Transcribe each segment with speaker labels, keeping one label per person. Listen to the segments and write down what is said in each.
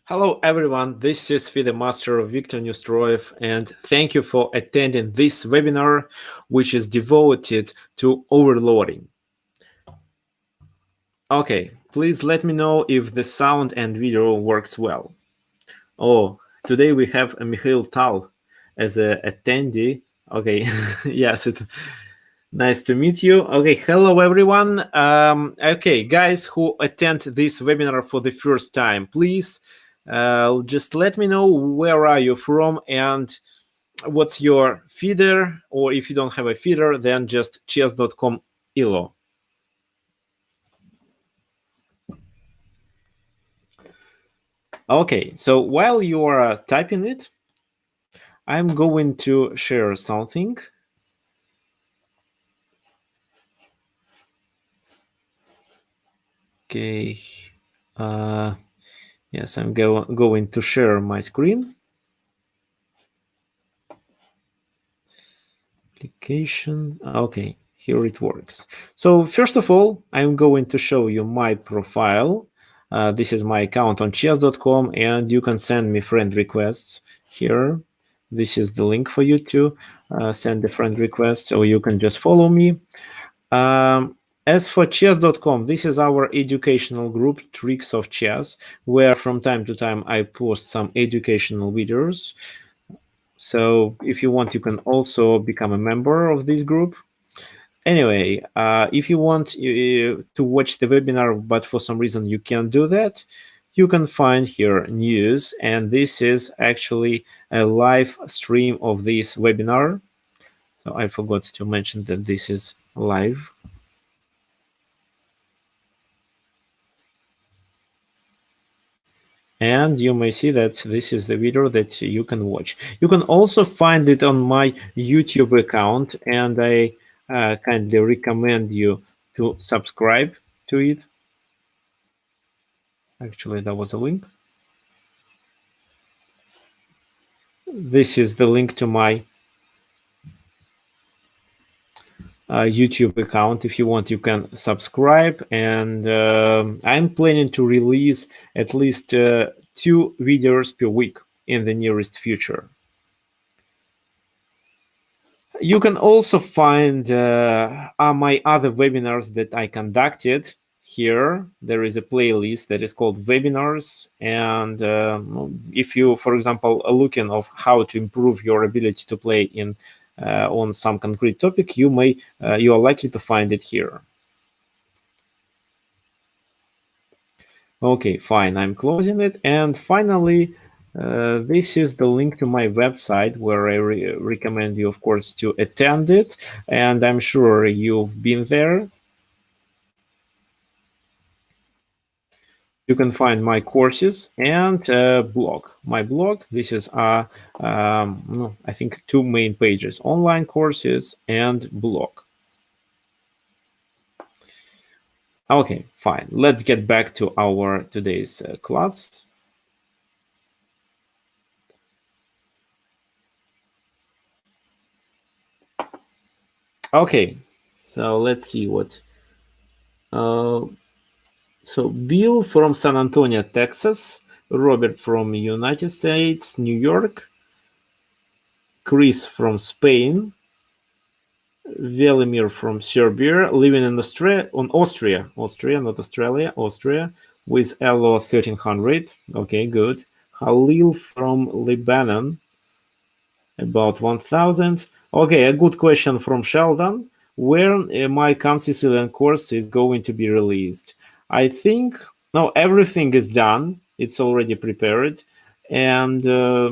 Speaker 1: Hello everyone, this is the Master of Viktor Neustroev, and thank you for attending this webinar, which is devoted to overloading. Okay, please let me know if the sound and video works well. Oh, today we have Mikhail Tal as an attendee. Okay, yes, nice to meet you. Okay, hello everyone. Okay, guys who attend this webinar for the first time, please just let me know where are you from and what's your feeder, or if you don't have a feeder, then just chess.com ILO. Okay, so while you are typing it, I'm going to share something. Okay, yes, I'm going to share my screen. Application, okay, here it works. So first of all, I'm going to show you my profile. This is my account on chess.com, and you can send me friend requests here. This is the link for you to send a friend request, or you can just follow me. As for chess.com, this is our educational group, Tricks of Chess, where from time to time I post some educational videos. So if you want, you can also become a member of this group. Anyway, if you want to watch the webinar, but for some reason you can't do that, you can find here news, and this is actually a live stream of this webinar. So I forgot to mention that this is live. And you may see that this is the video that you can watch. You can also find it on my YouTube account, and I kindly recommend you to subscribe to it. Actually, that was a link. This is the link to my YouTube account. If you want, you can subscribe, and I'm planning to release at least 2 videos per week in the nearest future. You can also find my other webinars that I conducted. Here there is a playlist that is called webinars, and if you, for example, are looking of how to improve your ability to play in on some concrete topic, you are likely to find it here. Okay, fine, I'm closing it. And finally, this is the link to my website, where I recommend you, of course, to attend it. And I'm sure you've been there. You can find my courses and blog. My blog, this is, I think, 2 main pages: online courses and blog. Okay, fine. Let's get back to our today's class. Okay, so let's see what. So Bill from San Antonio, Texas, Robert from United States, New York, Chris from Spain, Velimir from Serbia, living in Austria, not Australia, Austria, with LO 1300. Okay, good. Halil from Lebanon, about 1000. Okay, a good question from Sheldon. Where my Sicilian course is going to be released? I think, no, everything is done. It's already prepared, and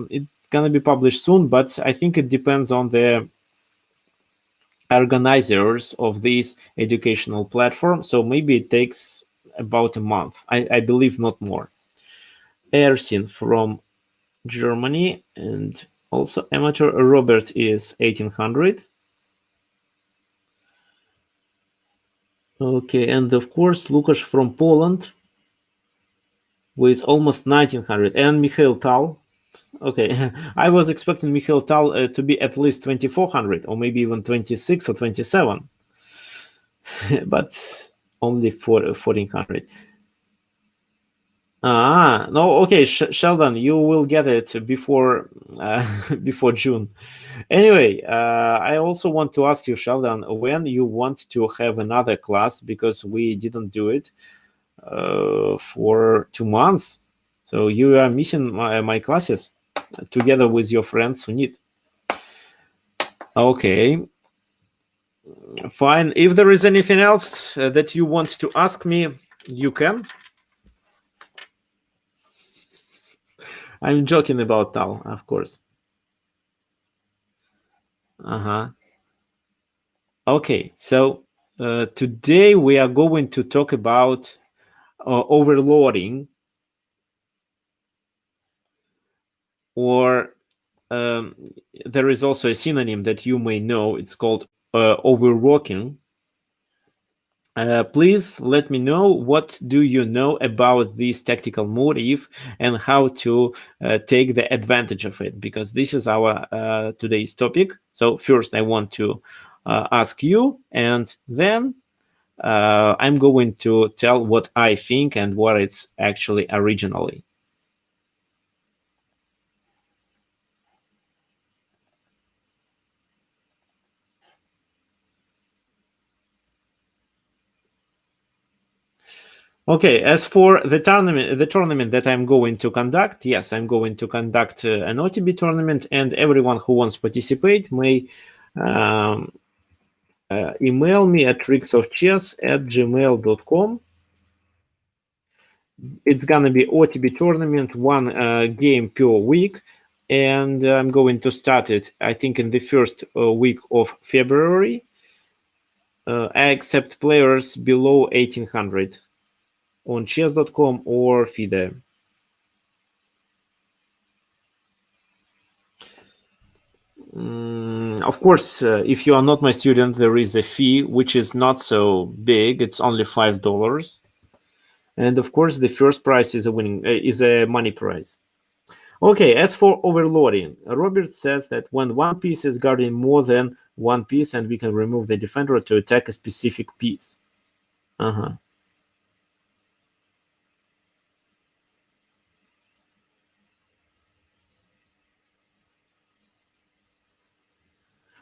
Speaker 1: it's gonna be published soon, but I think it depends on the organizers of this educational platform. So maybe it takes about a month. I believe not more. Ersin from Germany, and also amateur Robert is 1800. Okay, and of course Lukasz from Poland with almost 1900, and Mikhail Tal. Okay, I was expecting Mikhail Tal to be at least 2400, or maybe even 26 or 27, but only 1400. No, okay, Sheldon, you will get it before before June. Anyway, I also want to ask you, Sheldon, when you want to have another class, because we didn't do it for 2 months. So you are missing my classes together with your friends who need. Okay, fine. If there is anything else that you want to ask me, you can. I'm joking about Tal, of course. Uh-huh. Okay, so today we are going to talk about overloading, or there is also a synonym that you may know. It's called overworking. Please let me know what do you know about this tactical motive and how to take the advantage of it, because this is our today's topic. So first I want to ask you, and then I'm going to tell what I think and what it's actually originally. Okay, as for the tournament that I'm going to conduct, yes, I'm going to conduct an OTB tournament, and everyone who wants to participate may email me at tricksofchess@gmail.com. It's gonna be OTB tournament, one game per week, and I'm going to start it, I think, in the first week of February. I accept players below 1800 on chess.com or FIDE. Of course, if you are not my student, there is a fee, which is not so big. It's only $5. And of course, the first prize is a money prize. Okay, as for overloading, Robert says that when one piece is guarding more than one piece, and we can remove the defender to attack a specific piece. Uh-huh.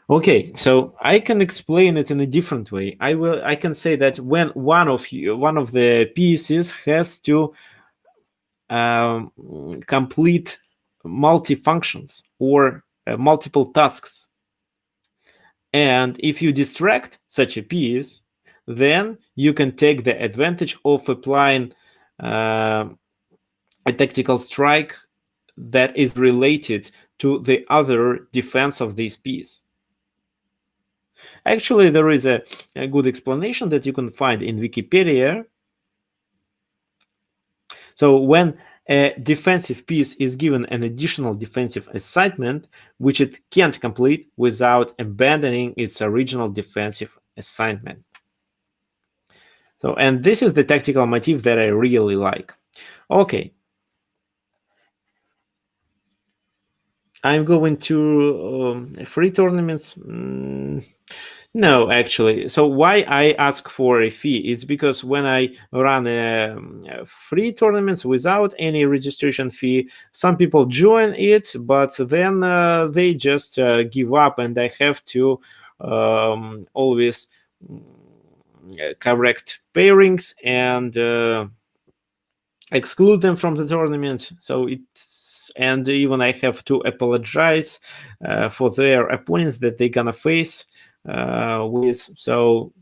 Speaker 1: Okay, so I can explain it in a different way. I can say that when one of the pieces has to complete multi-functions or multiple tasks, and if you distract such a piece, then you can take the advantage of applying a tactical strike that is related to the other defense of this piece. Actually, there is a good explanation that you can find in Wikipedia. So when a defensive piece is given an additional defensive assignment, which it can't complete without abandoning its original defensive assignment. So, and this is the tactical motif that I really like. Okay. I'm going to free tournaments. No, actually. So why I ask for a fee is because when I run free tournaments without any registration fee, some people join it, but then they just give up, and I have to always correct pairings and exclude them from the tournament. So and even I have to apologize for their opponents that they're gonna face with. So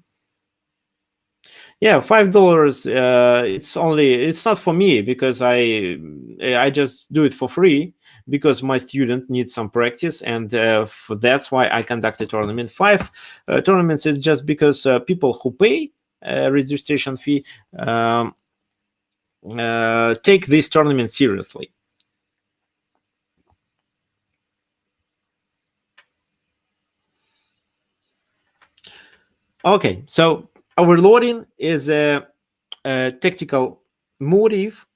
Speaker 1: yeah, $5. It's not for me, because I just do it for free, because my student needs some practice, and that's why I conduct a tournament. 5 tournaments is just because people who pay registration fee take this tournament seriously. Okay, so overloading is a tactical motive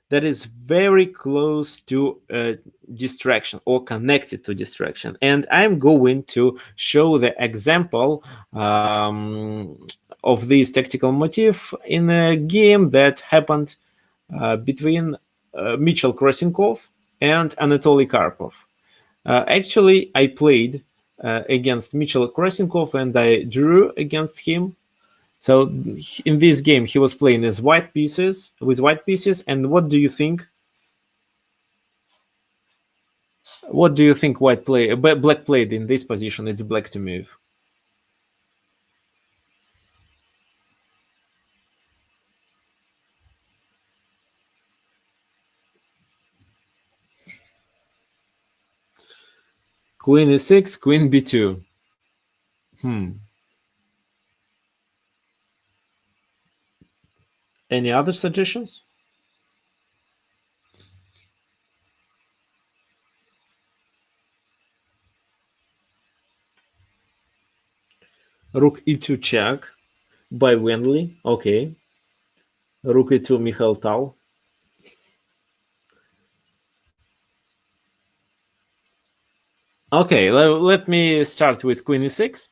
Speaker 1: that is very close to distraction, or connected to distraction. And I'm going to show the example of this tactical motif in a game that happened between Mitchell Krasinkov and Anatoly Karpov. Actually, I played against Mitchell Krasinkov and I drew against him. So in this game, he was playing as white pieces with white pieces. And what do you think? What do you think black played in this position? It's black to move. Queen e6, queen b2. Any other suggestions? Rook e2 check by Wendley. Okay. Rook e2 Mikhail Tal. Okay, let me start with queen e6,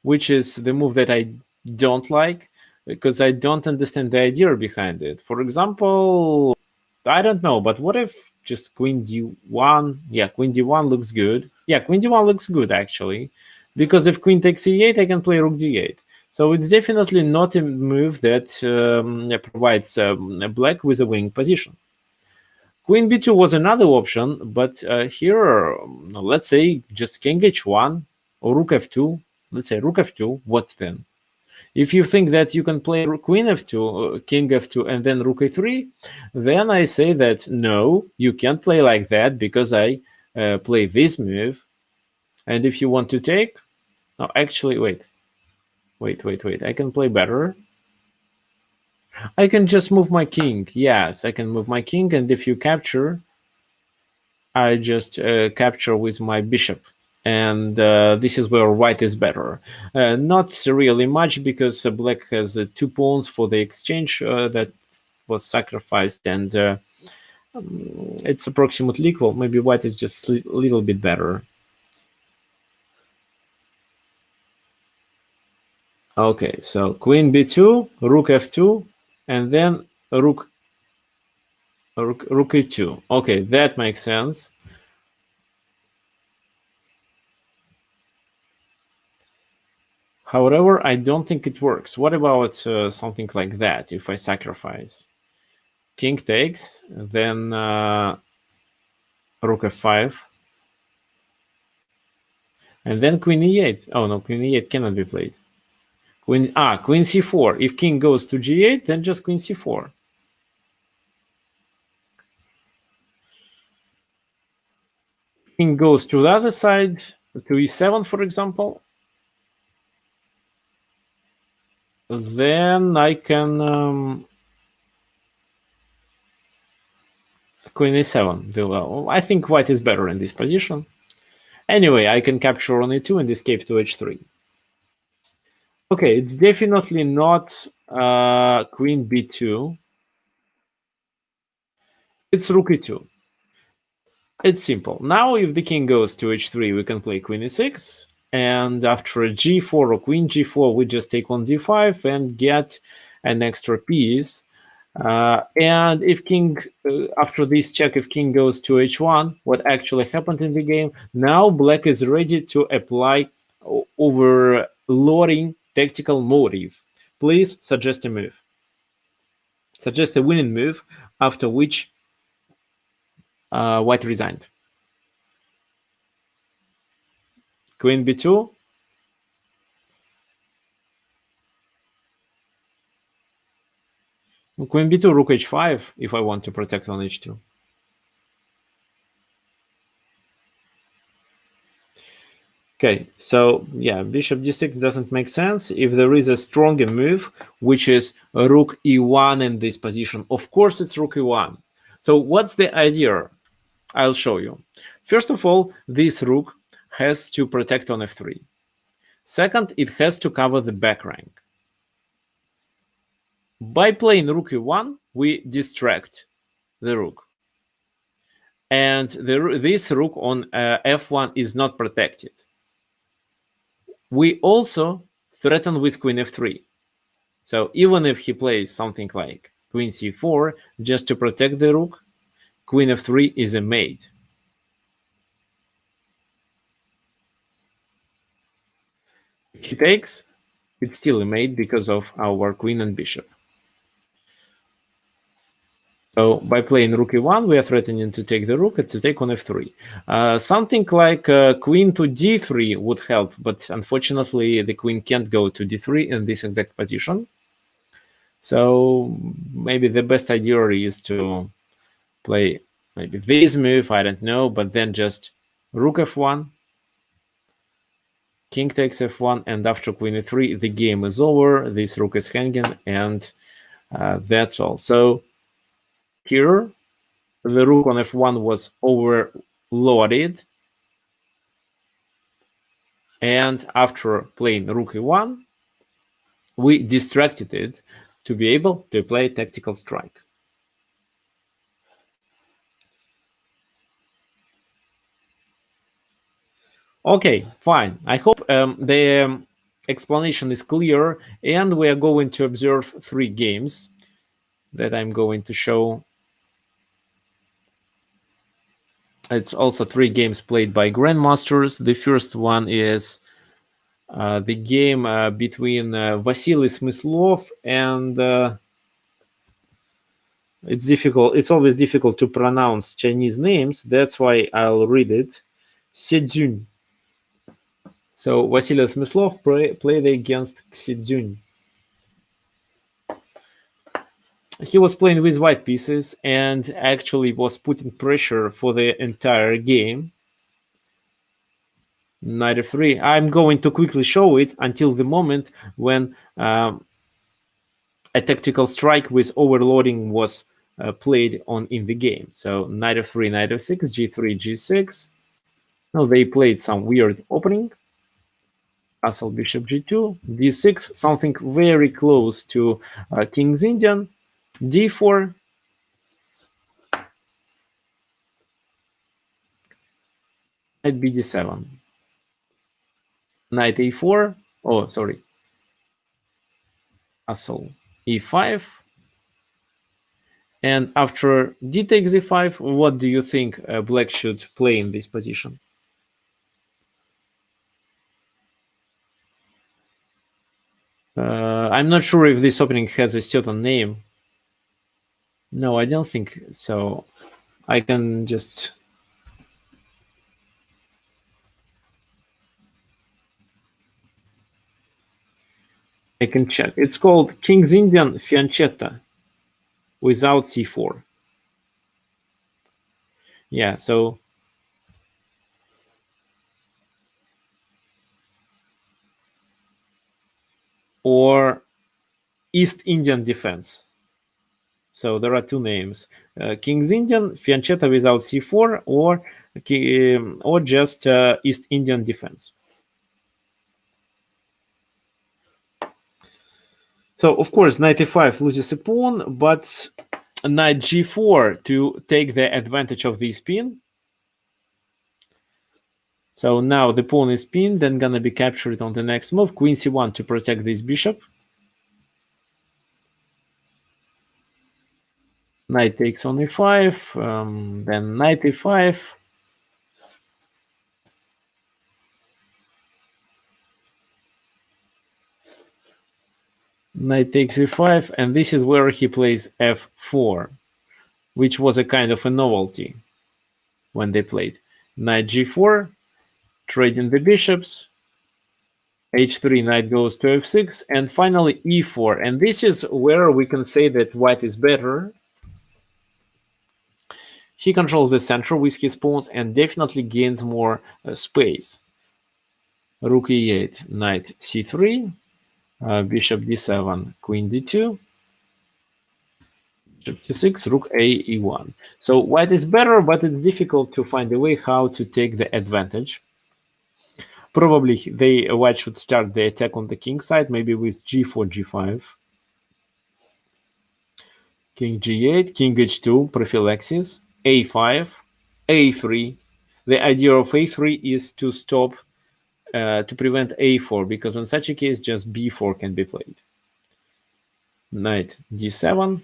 Speaker 1: which is the move that I don't like because I don't understand the idea behind it. For example, I don't know, but what if just queen d1? Yeah, queen d1 looks good. Yeah, queen d1 looks good actually, because if queen takes e8, I can play rook d8. So it's definitely not a move that provides black with a winning position. Queen b2 was another option, but here, let's say just king h1 or rook f2. Let's say rook f2. What then? If you think that you can play queen f2, king f2, and then rook a3, then I say that no, you can't play like that because I play this move. And if you want to take, no, actually, wait. I can play better. I can just move my king. Yes, I can move my king, and if you capture, I just capture with my bishop. And this is where white is better. Not really much because black has 2 pawns for the exchange that was sacrificed, and it's approximately equal. Maybe white is just a little bit better. Okay, so queen b2, rook f2, and then rook e2. Okay, that makes sense. However, I don't think it works. What about something like that if I sacrifice? King takes, then rook f5, and then queen e8. Oh no, queen e8 cannot be played. Queen c4. If king goes to g8, then just queen c4. King goes to the other side, to e7, for example. Then I can queen a7. Well, I think white is better in this position. Anyway, I can capture on e2 and escape to h3. Okay, it's definitely not queen b2. It's rook e2. It's simple. Now, if the king goes to h3, we can play queen e6. And after g4 or queen g4, we just take on d5 and get an extra piece. And if king, after this check, if king goes to h1, what actually happened in the game? Now black is ready to apply overloading tactical motive. Please suggest a move. Suggest a winning move, after which white resigned. Queen b2. Queen b2, rook h5, if I want to protect on h2. Okay, so yeah, bishop d6 doesn't make sense if there is a stronger move, which is rook e1 in this position. Of course, it's rook e1. So what's the idea? I'll show you. First of all, this rook has to protect on f3. Second, it has to cover the back rank. By playing rook e1, we distract the rook. And this rook on f1 is not protected. We also threaten with queen f3. So even if he plays something like queen c4 just to protect the rook. Queen f3 is a mate. If he takes, it's still a mate because of our queen and bishop. So by playing rook e1, we are threatening to take the rook and to take on f3. Something like queen to d3 would help, but unfortunately the queen can't go to d3 in this exact position. So maybe the best idea is to play maybe this move, I don't know, but then just rook f1, king takes f1, and after queen e3, the game is over, this rook is hanging, and that's all. So here, the rook on f1 was overloaded, and after playing rook e1, we distracted it to be able to play tactical strike. Okay, fine. I hope the explanation is clear, and we are going to observe 3 games that I'm going to show. It's also 3 games played by grandmasters. The first one is the game between Vasily Smyslov and it's difficult. It's always difficult to pronounce Chinese names. That's why I'll read it. Xie. So Vasily Smyslov played against Xie. He was playing with white pieces and actually was putting pressure for the entire game. Knight f3. I'm going to quickly show it until the moment when a tactical strike with overloading was played on in the game. So knight f3, knight f6, g3, g6. Now they played some weird opening. Castle bishop g2, d6, something very close to King's Indian, d4, knight bd7, knight a4, oh sorry, castle e5, and after d takes e5, what do you think black should play in this position? I'm not sure if this opening has a certain name. No, I don't think so. I can just... I can check. It's called King's Indian Fiancetta without c4. Yeah, so... or East Indian Defense. So there are 2 names: King's Indian, Fiancetta without c4, or just East Indian Defense. So of course knight e5 loses a pawn, but knight g4 to take the advantage of this pin. So now the pawn is pinned and gonna be captured on the next move. Queen c1 to protect this bishop. Knight takes on e5, then knight e5. Knight takes e5, and this is where he plays f4, which was a kind of a novelty when they played. Knight g4, trading the bishops, h3, knight goes to f6, and finally e4. And this is where we can say that white is better. He controls the center with his pawns and definitely gains more space. Rook e8, knight c3, bishop d7, queen d2, bishop d6, rook a, e1. So white is better, but it's difficult to find a way how to take the advantage. Probably white should start the attack on the king side, maybe with g4, g5. King g8, king h2, prophylaxis, a5, a3. The idea of a3 is to stop, to prevent a4, because in such a case, just b4 can be played. Knight d7,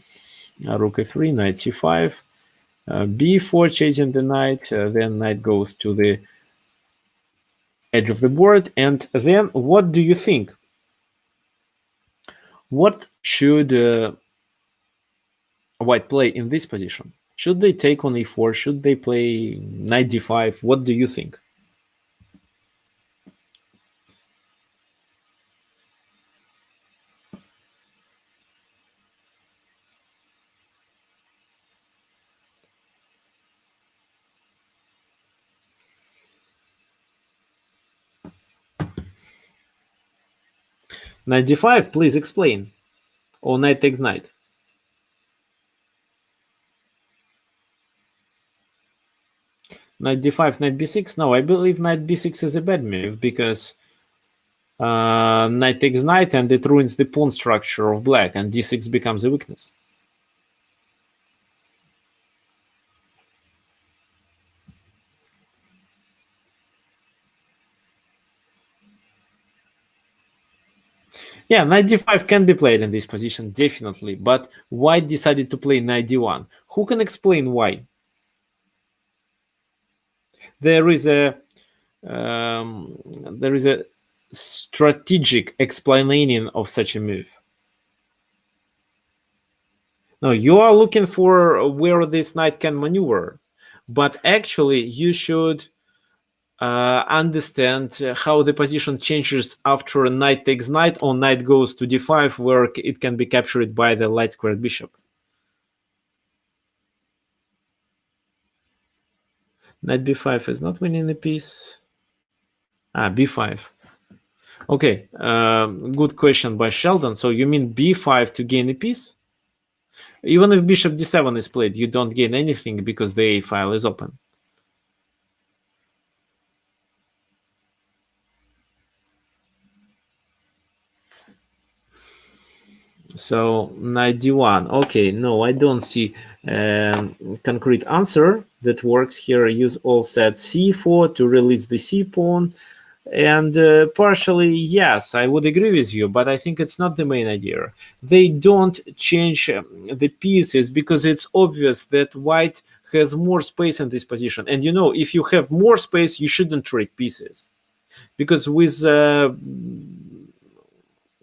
Speaker 1: Rook e3, knight c5, b4 chasing the knight, then knight goes to the edge of the board, and then what do you think? What should white play in this position? Should they take on e4? Should they play knight d5? What do you think? Knight d5, please explain. Or knight takes knight. Knight d5, knight b6. No, I believe knight b6 is a bad move because knight takes knight and it ruins the pawn structure of black, and d6 becomes a weakness. Yeah, knight d5 can be played in this position, definitely, but white decided to play knight d1. Who can explain why? There is a strategic explanation of such a move. No, you are looking for where this knight can maneuver, but actually you should understand how the position changes after knight takes knight or knight goes to d5, where it can be captured by the light squared bishop. Knight b5 is not winning the piece. B5. Okay, good question by Sheldon. So you mean b5 to gain a piece? Even if bishop d7 is played, you don't gain anything because the a file is open. So knight d1. Okay, no, I don't see concrete answer that works here. Use all set c4 to release the c pawn. And partially, yes, I would agree with you, but I think it's not the main idea. They don't change the pieces because it's obvious that white has more space in this position. And you know, if you have more space, you shouldn't trade pieces. Because with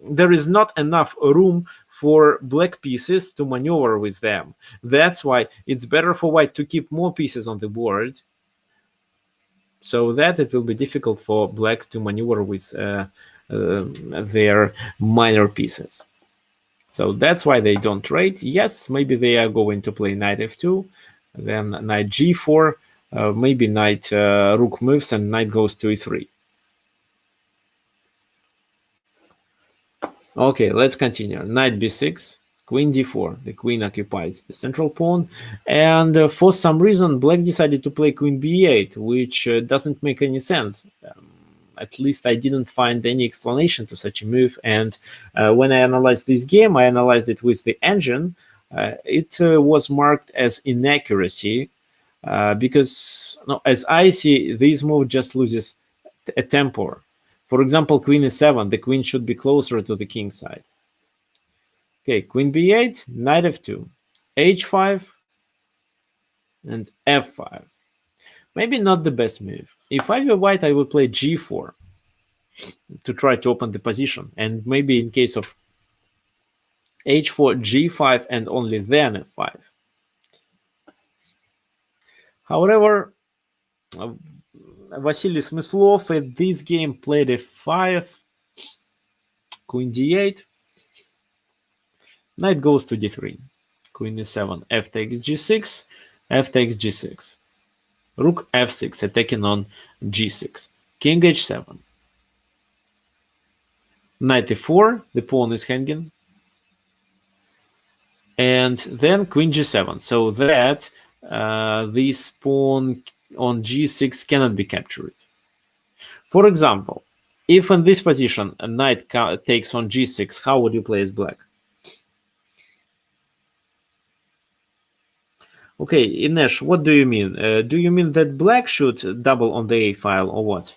Speaker 1: there is not enough room for black pieces to maneuver with them. That's why it's better for white to keep more pieces on the board, so that it will be difficult for black to maneuver with their minor pieces. So that's why they don't trade. Yes, maybe they are going to play knight f2, then knight g4, maybe knight rook moves and knight goes to e3. Okay, let's continue. Knight b6, queen d4. The queen occupies the central pawn, and for some reason black decided to play queen b8, which doesn't make any sense. At least I didn't find any explanation to such a move, and when I analyzed this game, I analyzed it with the engine. It was marked as inaccuracy because, no, as I see, this move just loses a tempo. For example, queen e7, the queen should be closer to the king side. Okay, queen b8, knight f2, h5, and f5. Maybe not the best move. If I were white, I would play g4 to try to open the position, and maybe in case of h4, g5, and only then f5. However, Vasily Smyslov at this game played f5, queen d8, knight goes to d3, queen e7, f takes g6, f takes g6, rook f6 attacking on g6, king h7, knight e4, the pawn is hanging, and then queen g7, so that this pawn on g6 cannot be captured. For example, if in this position a knight takes on g6, how would you play as black? Okay, Inesh, what do you mean? Do you mean that black should double on the a file or what?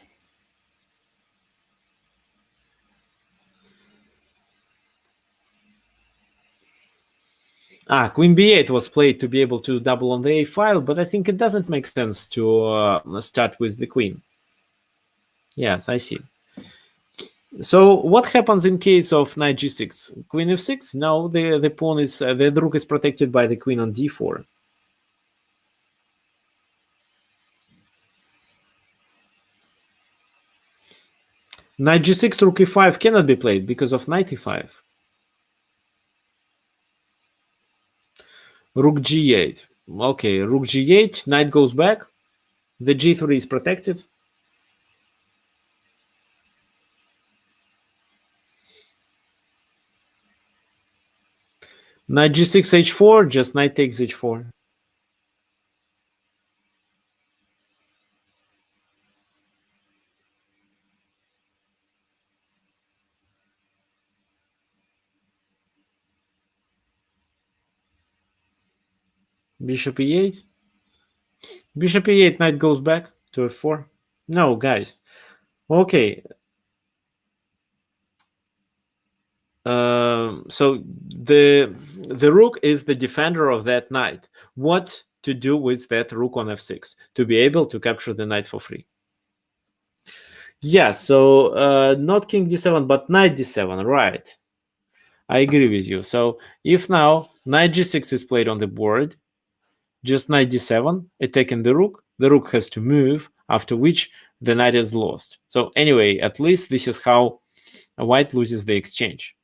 Speaker 1: Queen b8 was played to be able to double on the a file, but I think it doesn't make sense to start with the queen. Yes, I see. So what happens in case of knight g6? Queen f6? No, the pawn is the rook is protected by the queen on d4. Knight g6, rook e5 cannot be played because of knight e5. Rook g8. Okay, rook g8, knight goes back. The g3 is protected. Knight g6, h4, just knight takes h4. Bishop e8. Bishop e8, knight goes back to f4. No, guys. Okay. So the rook is the defender of that knight. What to do with that rook on f6 to be able to capture the knight for free? Yeah, so not king d7, but knight d7, right? I agree with you. So if now knight g6 is played on the board, just knight d7, attacking the rook has to move, after which the knight is lost. So anyway, at least this is how white loses the exchange.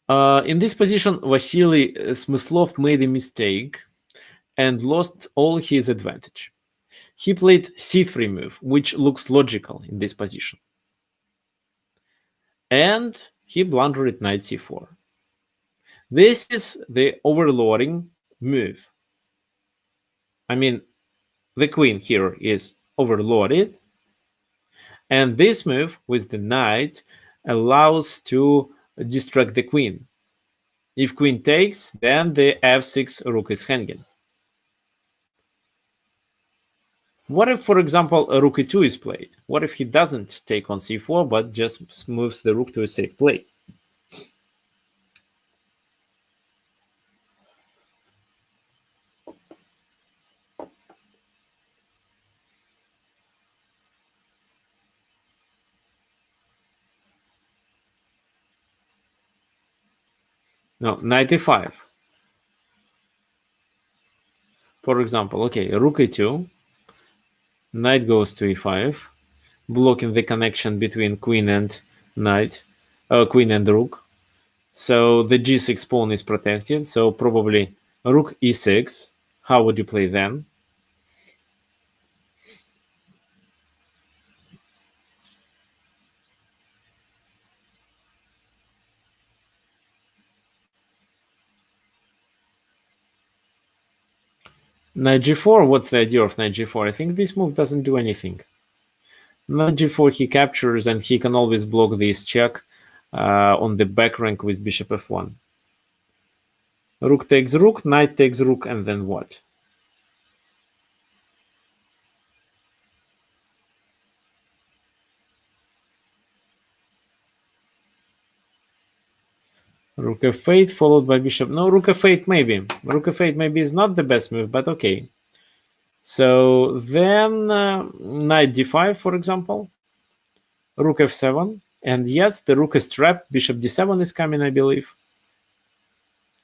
Speaker 1: In this position, Vasily Smyslov made a mistake and lost all his advantage. He played c3 move, which looks logical in this position. And he blundered knight c4. This is the overlording move. I mean, the queen here is overlorded. And this move with the knight allows to distract the queen. If queen takes, then the f6 rook is hanging. What if, for example, a rook e2 is played? What if he doesn't take on c4, but just moves the rook to a safe place? No, knight e5. For example, okay, rook e2, knight goes to e5, blocking the connection between queen and knight, queen and rook. So the g6 pawn is protected, so probably rook e6. How would you play then? Knight g4, what's the idea of knight g4? I think this move doesn't do anything. Knight g4 he captures and he can always block this check on the back rank with bishop f1. Rook takes rook, knight takes rook, and then what? Rook f8 followed by bishop. No, rook f8 maybe. Rook f8 maybe is not the best move, but okay. So then knight d5, for example. Rook f7. And yes, the rook is trapped. Bishop d7 is coming, I believe.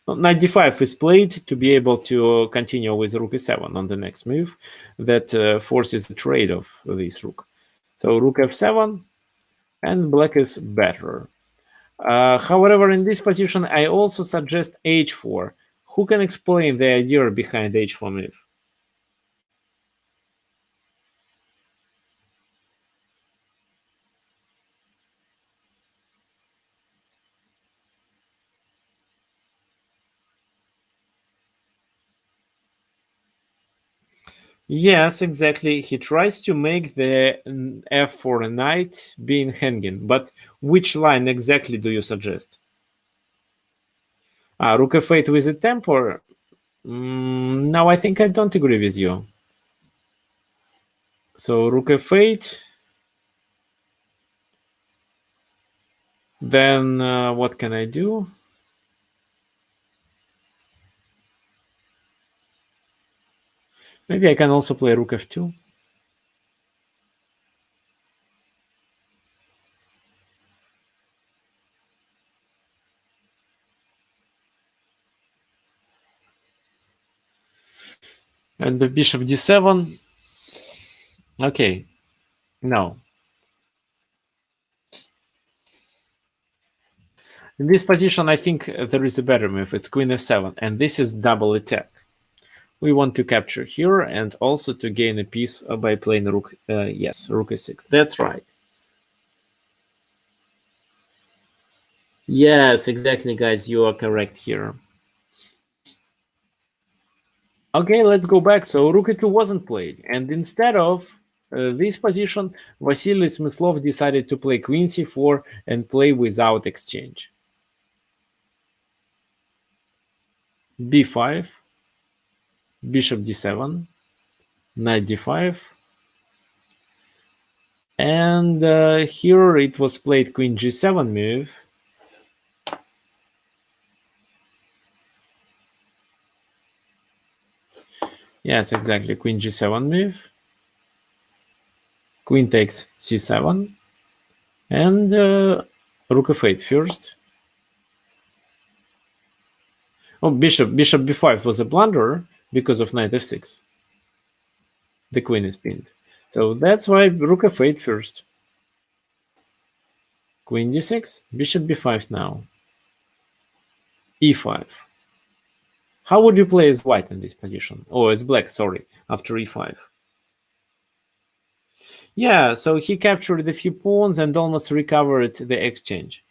Speaker 1: Knight d5 is played to be able to continue with rook e7 on the next move that forces the trade of this rook. So rook f7, and black is better. However, in this position, I also suggest h4. Who can explain the idea behind h4 move? Yes, exactly. He tries to make the f4 knight being hanging, but which line exactly do you suggest? Rook f8 with a tempo? No, I think I don't agree with you. So rook f8. Then what can I do? Maybe I can also play rook f2. And the bishop d7. Okay, no. In this position, I think there is a better move. It's queen f7, and this is double attack. We want to capture here and also to gain a piece by playing rook. Yes, rook a6. That's right. Yes, exactly, guys. You are correct here. Okay, let's go back. So rook e2 wasn't played, and instead of this position, Vasily Smyslov decided to play queen c4 and play without exchange. b5, bishop d7, knight d5, and here it was played queen g7 move. Yes, exactly, queen g7 move. Queen takes c7, and rook f8 first. Oh, bishop b5 was a blunder because of knight f6. The queen is pinned. So that's why rook f8 first. Queen d6, bishop b5 now. e5. How would you play as white in this position? Oh, as black, sorry, after e5. Yeah, so he captured a few pawns and almost recovered the exchange.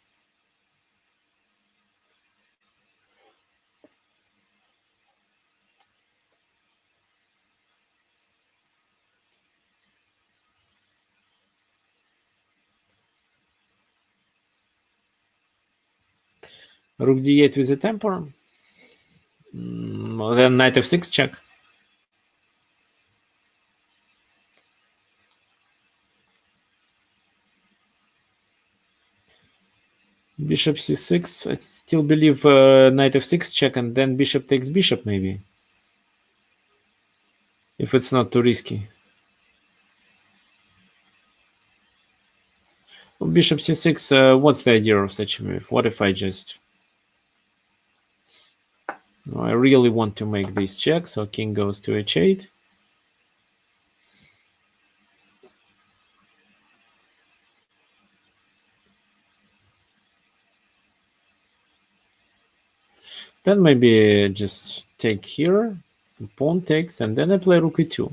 Speaker 1: Rook d8 with a temper. Then knight f6 check. Bishop c6. I still believe knight f6 check, and then bishop takes bishop, maybe. If it's not too risky. Well, bishop c6, what's the idea of such a move? What if I just... I really want to make this check, so king goes to h8. Then maybe just take here, pawn takes, and then I play rook e2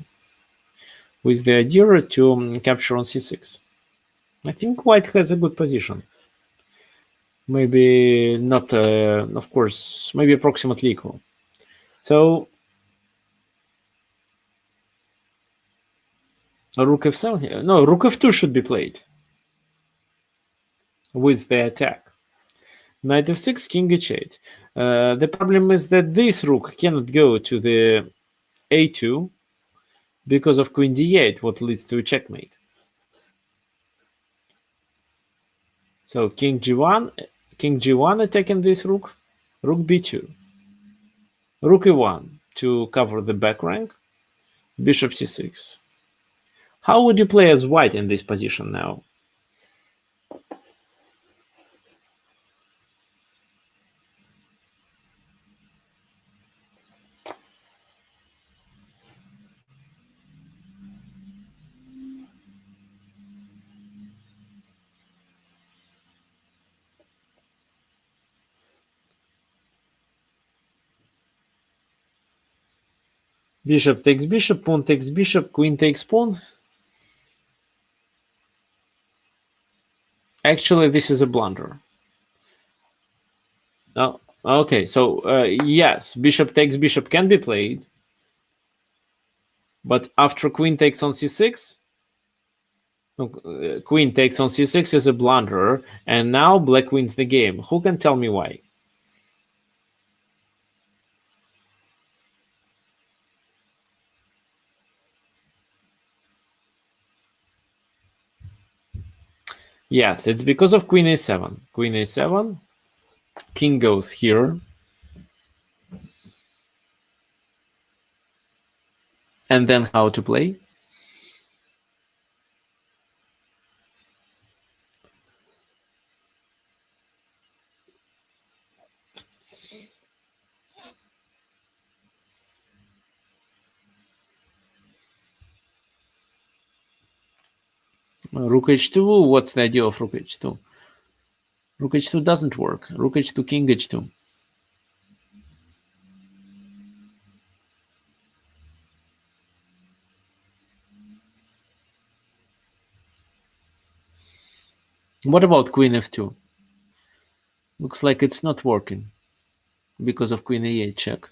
Speaker 1: with the idea to capture on c6. I think white has a good position. Maybe not, of course, maybe approximately equal. So rook f7, no, rook f2 should be played with the attack. Knight f6, king h8. The problem is that this rook cannot go to the a2 because of queen d8, what leads to a checkmate. So king g1 attacking this rook, rook b2, rook e1 to cover the back rank, bishop c6. How would you play as white in this position now? Bishop takes bishop, pawn takes bishop, queen takes pawn. Actually, this is a blunder. Oh, okay, so yes, bishop takes bishop can be played, but after queen takes on c6, queen takes on c6 is a blunder, and now black wins the game. Who can tell me why? Yes, it's because of queen a7. Queen a7, king goes here. And then how to play? Rook h2, what's the idea of rook h2? Rook h2 doesn't work. Rook h2, king h2. What about queen f2? Looks like it's not working because of queen a8 check.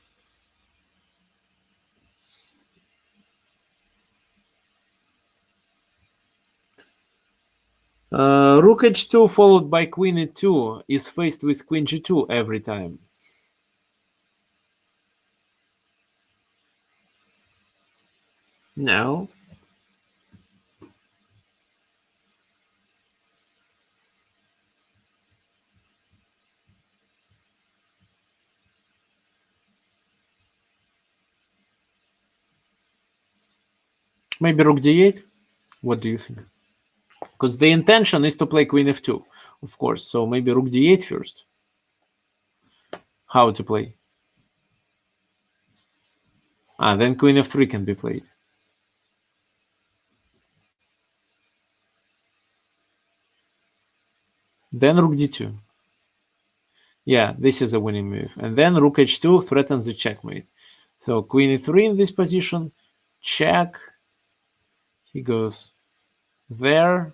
Speaker 1: Rook h2 followed by queen e2 is faced with queen g2 every time. Now, maybe rook d8? What do you think? Because the intention is to play queen f2, of course. So maybe rook d8 first. How to play? Then queen f3 can be played. Then rook d2. Yeah, this is a winning move. And then rook h2 threatens the checkmate. So queen e3 in this position, check. He goes there.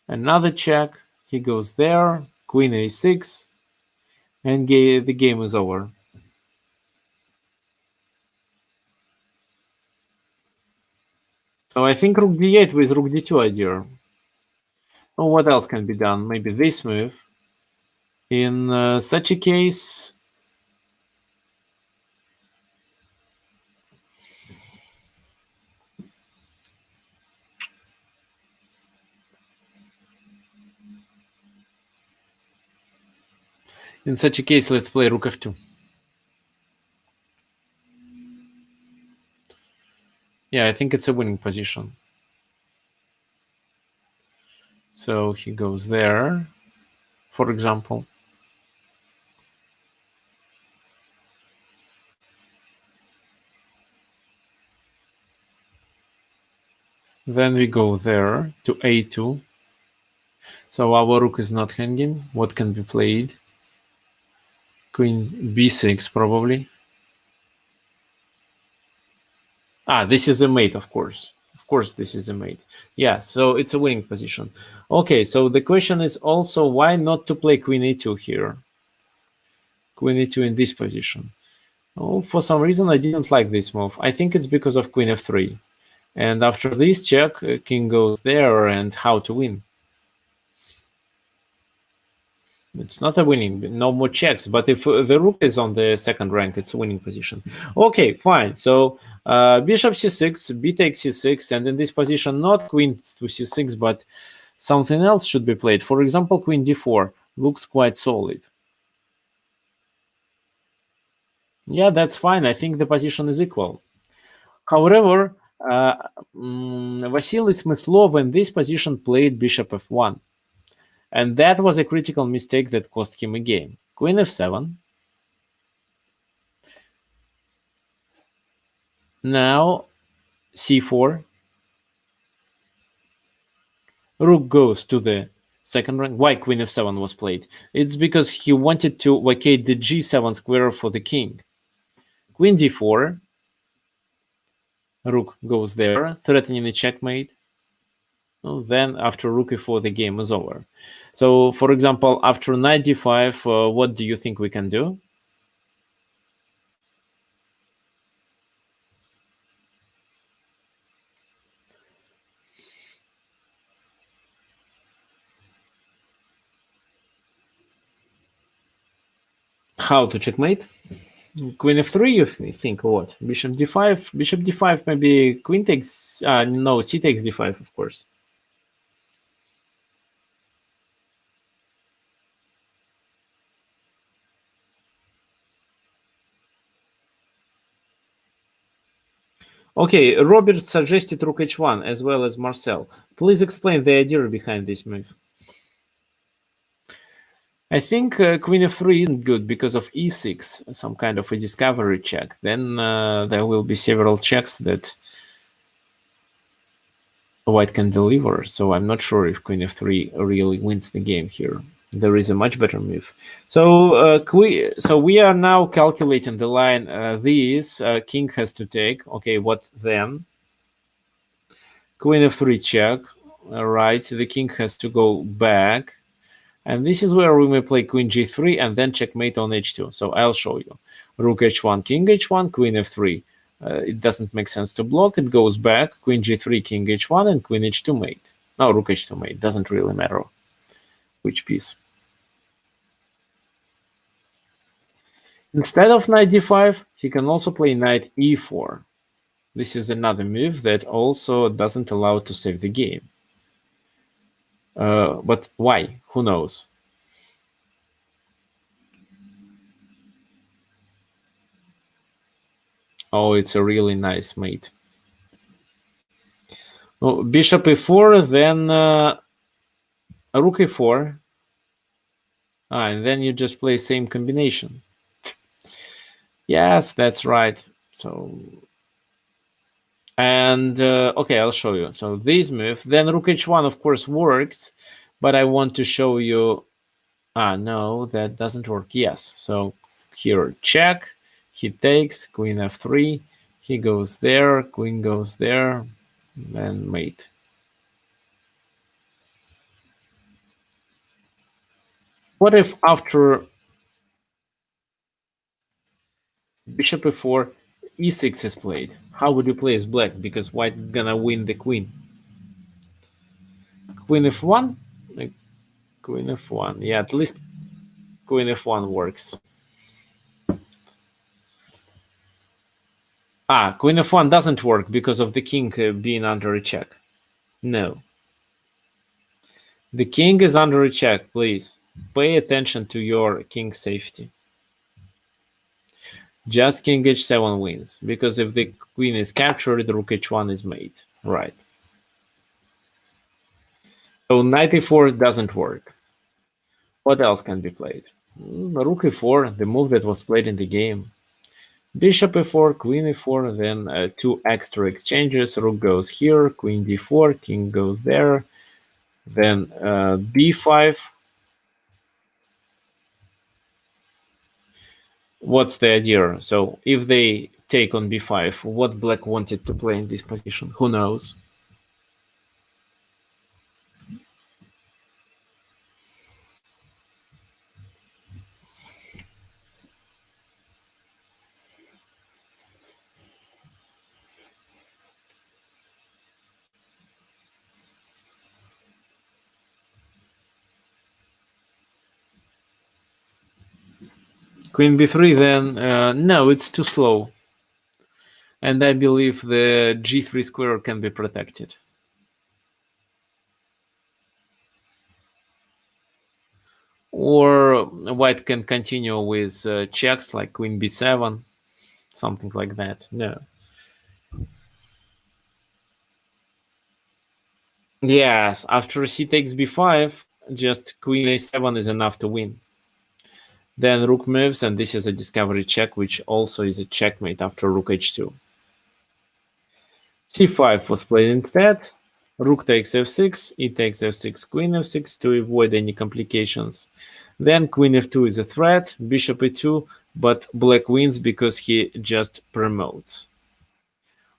Speaker 1: Another check. He goes there. Queen a6. And the game is over. So I think rook d8 with rook d2 idea. Oh, what else can be done? Maybe this move. In such a case, let's play rook f2. Yeah, I think it's a winning position. So he goes there, for example. Then we go there to a2. So our rook is not hanging. What can be played? Queen b6 probably. This is a mate, of course. Of course, this is a mate. Yeah, so it's a winning position. Okay, so the question is also why not to play queen e2 here? Queen e2 in this position. Oh, for some reason I didn't like this move. I think it's because of queen f3. And after this check, king goes there, and how to win? It's not a winning, no more checks. But if the rook is on the second rank, it's a winning position. Okay, fine. So bishop c6, b takes c6, and in this position, not queen to c6, but something else should be played. For example, queen d4 looks quite solid. Yeah, that's fine. I think the position is equal. However, Vasily Smyslov in this position played bishop f1. And that was a critical mistake that cost him a game. Queen f7. Now c4. Rook goes to the second rank. Why queen f7 was played? It's because he wanted to vacate the g7 square for the king. Queen d4. Rook goes there, threatening a checkmate. Well, then after rook e4, the game is over. So, for example, after knight d5, what do you think we can do? How to checkmate? Queen f3, you think, or what? Bishop d5? Bishop d5, maybe queen takes... no, c takes d5, of course. Okay, Robert suggested rook h1 as well as Marcel. Please explain the idea behind this move. I think queen f3 isn't good because of e6, some kind of a discovery check. Then there will be several checks that white can deliver. So I'm not sure if queen f3 really wins the game here. There is a much better move. So we are now calculating the line. This king has to take. Okay, what then? Queen f3 check. All right, the king has to go back. And this is where we may play queen g3 and then checkmate on h2. So I'll show you. Rook h1, king h1, queen f3. It doesn't make sense to block. It goes back. Queen g3, king h1, and queen h2 mate. No, rook h2 mate. Doesn't really matter which piece. Instead of knight d5, he can also play knight e4. This is another move that also doesn't allow to save the game. But why? Who knows? Oh, it's a really nice mate. Well, bishop e4, then rook e4. And then you just play same combination. Yes, that's right. So, and okay, I'll show you. So this move, then rook h1, of course, works, but I want to show you. No, that doesn't work. Yes. So here, check. He takes queen f3. He goes there. Queen goes there, and mate. What if after bishop e4, e6 is played? How would you play as black? Because white gonna win the queen. Queen f1? Queen f1. Yeah, at least queen f1 works. Queen f1 doesn't work because of the king being under a check. No. The king is under a check, please. Pay attention to your king safety. Just king h7 wins, because if the queen is captured, rook h1 is mate. Right. So knight e4 doesn't work. What else can be played? Rook e4, the move that was played in the game. Bishop e4, queen e4, then two extra exchanges. Rook goes here, queen d4, king goes there. Then b5. What's the idea? So if they take on b5, what black wanted to play in this position? Who knows? Queen b3, then no, it's too slow. And I believe the g3 square can be protected. Or white can continue with checks like queen b7, something like that. No. Yes, after c takes b5, just queen a7 is enough to win. Then rook moves, and this is a discovery check, which also is a checkmate after rook h2. c5 was played instead. Rook takes f6, e takes f6, queen f6 to avoid any complications. Then queen f2 is a threat, bishop e2, but black wins because he just promotes.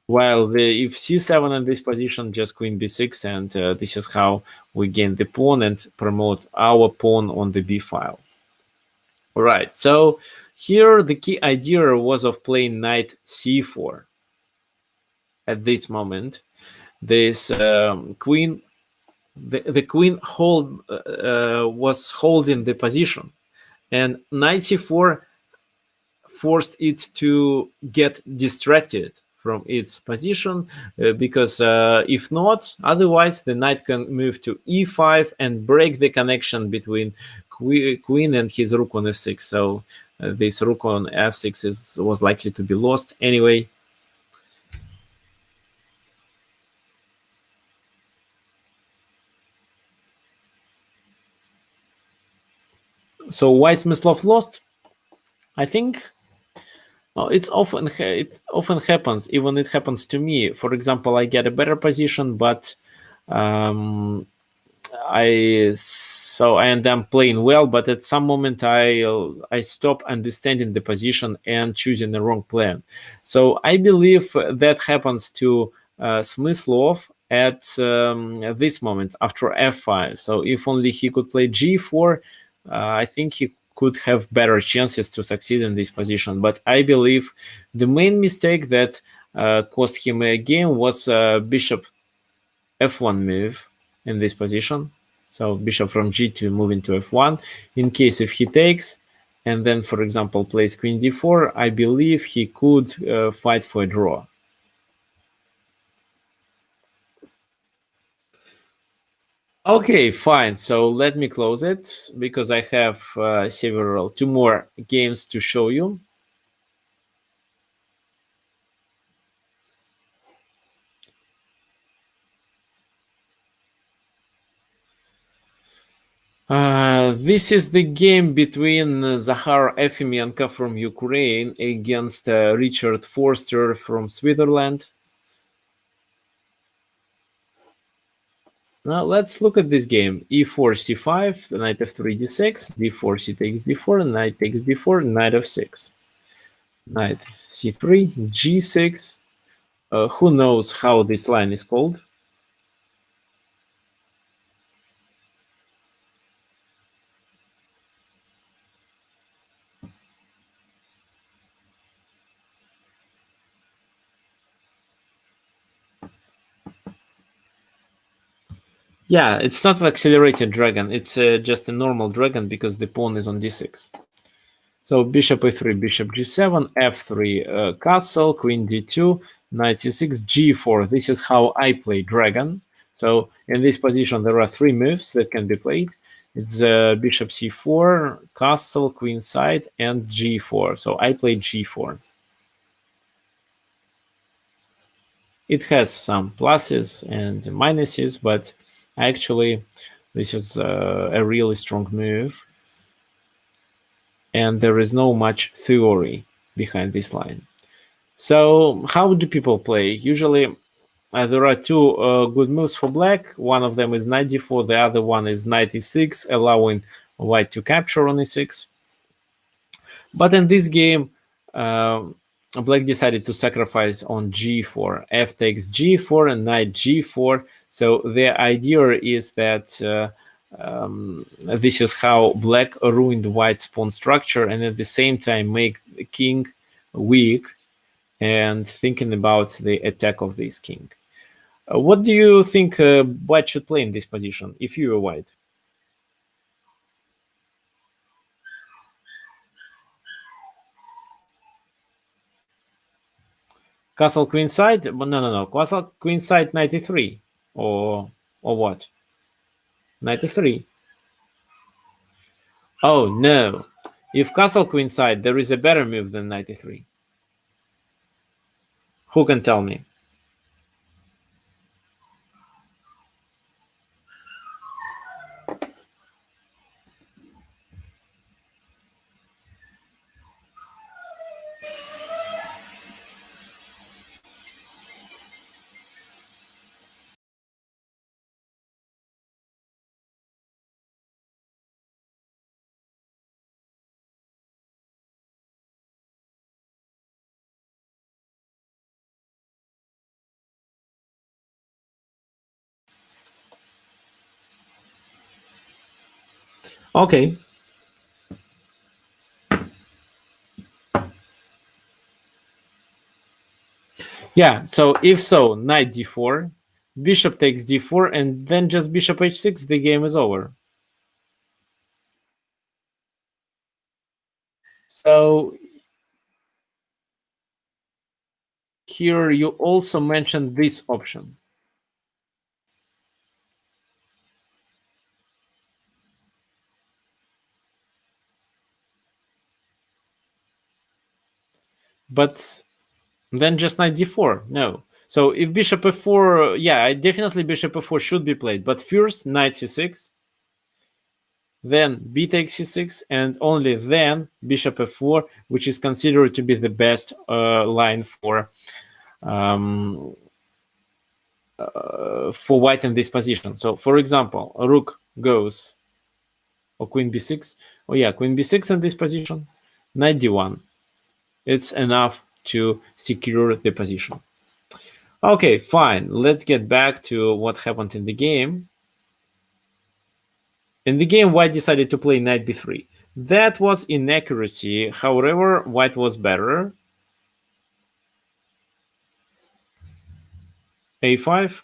Speaker 1: While if c7 in this position, just queen b6, and this is how we gain the pawn and promote our pawn on the b file. All right, so here the key idea was of playing knight c4. At this moment, this queen, the queen was holding the position, and knight c4 forced it to get distracted from its position, because if not, otherwise the knight can move to e5 and break the connection between queen and his rook on f6. So this rook on f6 was likely to be lost anyway. So why Smyslov lost? I think it often happens. Even it happens to me. For example, I get a better position, but I end up playing well, but at some moment I stop understanding the position and choosing the wrong plan. So I believe that happens to Smyslov at this moment after f5. So if only he could play g4, I think he could have better chances to succeed in this position. But I believe the main mistake that cost him a game was bishop f1 move in this position. So bishop from g2 moving to f1. In case if he takes and then, for example, plays queen d4, I believe he could fight for a draw. Okay, fine. So let me close it because I have two more games to show you. This is the game between Zahar Efimienko from Ukraine against Richard Forster from Switzerland. Now let's look at this game. e4, c5, knight f3, d6, d4, c takes d4, knight takes d4, knight f6. Knight c3, g6. Who knows how this line is called? Yeah, it's not an accelerated dragon. It's just a normal dragon because the pawn is on d6. So bishop a3, bishop g7, f3, castle, queen d2, knight c6, g4. This is how I play dragon. So in this position, there are three moves that can be played. It's bishop c4, castle, queen side, and g4. So I play g4. It has some pluses and minuses, but actually this is a really strong move. And there is no much theory behind this line. So how do people play? Usually there are two good moves for black. One of them is knight d4, the other one is knight e6, allowing white to capture on e6. But in this game, black decided to sacrifice on g4. F takes g4 and knight g4. So the idea is that this is how black ruined white's pawn structure and at the same time make the king weak and thinking about the attack of this king. What do you think white should play in this position if you are white? Castle queen side? No. Castle queen side 93 or what? 93. Oh no. If castle queen side, there is a better move than 93. Who can tell me? Okay. Yeah, so if so, knight d4, bishop takes d4, and then just bishop h6, the game is over. So here you also mentioned this option. But then just knight d4. No. So if bishop f4, yeah, definitely bishop f4 should be played. But first, knight c6, then b takes c6, and only then bishop f4, which is considered to be the best line for white in this position. So, for example, rook goes, or queen b6. Oh yeah, queen b6 in this position, knight d1. It's enough to secure the position. Okay, fine. Let's get back to what happened in the game. In the game, white decided to play knight b3. That was inaccuracy. However, white was better. a5.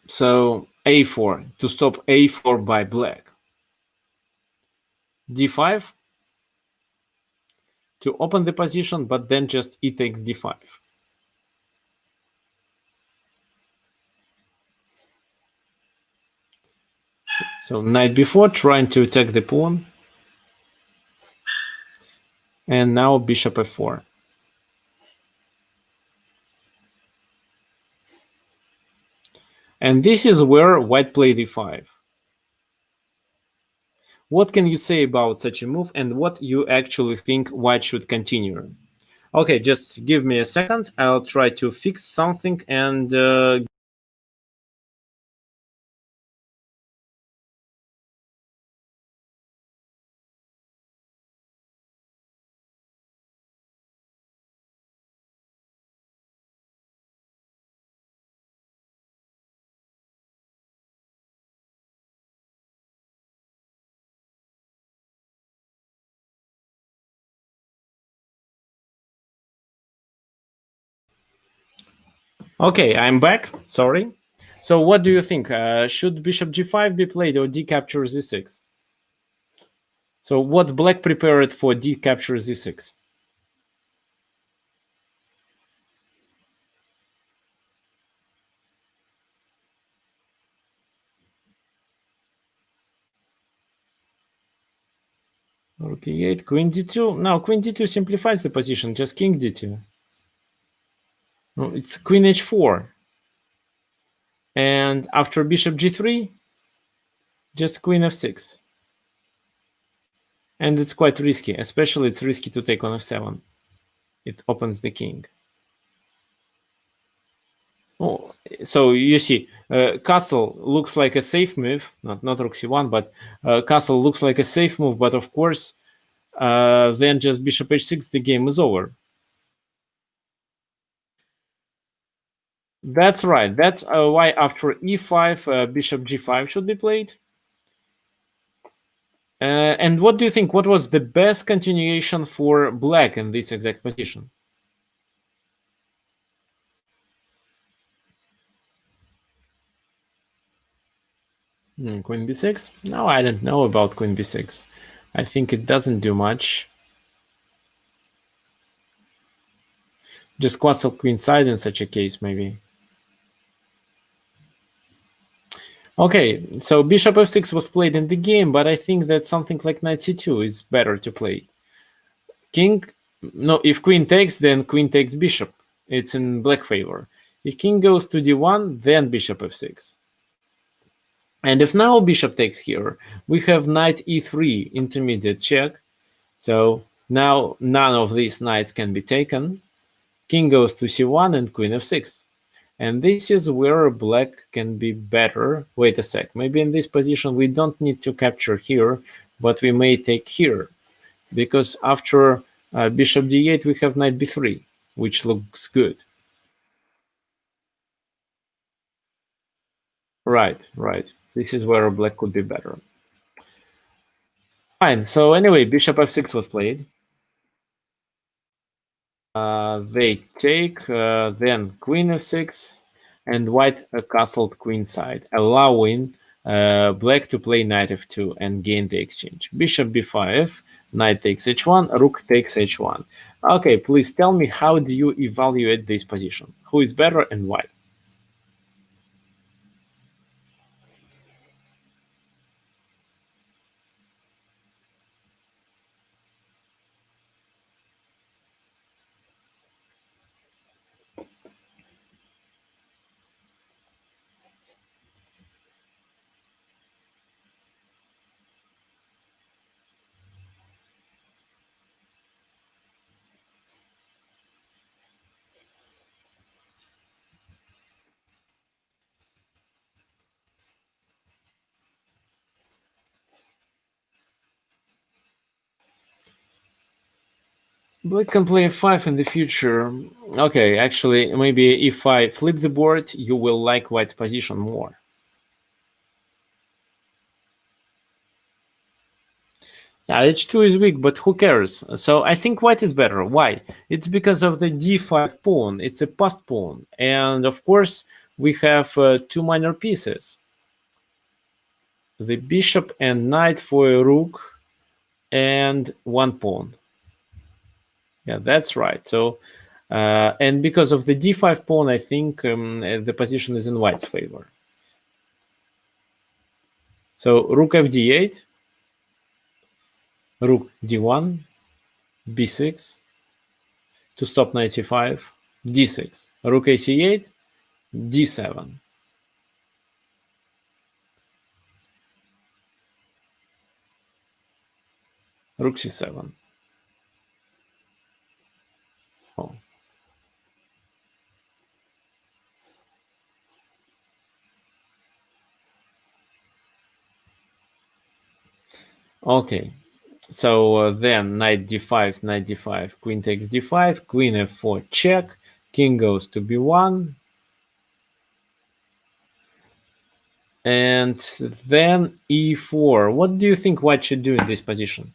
Speaker 1: So a4 to stop a4 by black. d5 to open the position, but then just e takes d5. So knight b4 trying to attack the pawn. And now bishop f4. And this is where white played e5. What can you say about such a move and what you actually think white should continue? Okay, just give me a second. I'll try to fix something and okay, I'm back. Sorry. So what do you think? Should bishop g5 be played or d captures e6? So what black prepared for d captures e6? Rook e8, queen d2. Now queen d2 simplifies the position, just king d2. No, it's queen h4. And after bishop g3, just queen f6. And it's quite risky, especially it's risky to take on f7. It opens the king. Oh, so you see, castle looks like a safe move, not rook c1, but castle looks like a safe move, but of course, then just bishop h6, the game is over. That's right. That's why after e5, bishop g5 should be played. And what do you think? What was the best continuation for black in this exact position? Queen b6? No, I don't know about queen b6. I think it doesn't do much. Just castle queenside in such a case, maybe. Okay, so bishop f6 was played in the game, but I think that something like knight c2 is better to play. King, no, if queen takes, then queen takes bishop. It's in black favor. If king goes to d1, then bishop f6. And if now bishop takes here, we have knight e3, intermediate check. So now none of these knights can be taken. King goes to c1 and queen f6. And this is where black can be better. Wait a sec. Maybe in this position we don't need to capture here, but we may take here. Because after bishop d8 we have knight b3, which looks good. Right. This is where black could be better. Fine. So anyway, bishop f6 was played. They take, then queen f6, and white castled queen side, allowing black to play knight f2 and gain the exchange. Bishop b5, knight takes h1, rook takes h1. Okay, please tell me, how do you evaluate this position? Who is better and why? Black can play f5 in the future. Okay, actually, maybe if I flip the board, you will like white's position more. Yeah, h2 is weak, but who cares? So I think white is better. Why? It's because of the d5 pawn. It's a passed pawn. And of course, we have two minor pieces. The bishop and knight for a rook and one pawn. Yeah, that's right. So, and because of the d5 pawn, I think the position is in white's favor. So rook fd8, rook d1, b6, to stop knight c5, d6, rook ac8, d7. Rook c7. Oh. Okay. So then knight d5, knight d5, queen takes d5, queen f4 check, king goes to b1, and then e4. What do you think white should do in this position?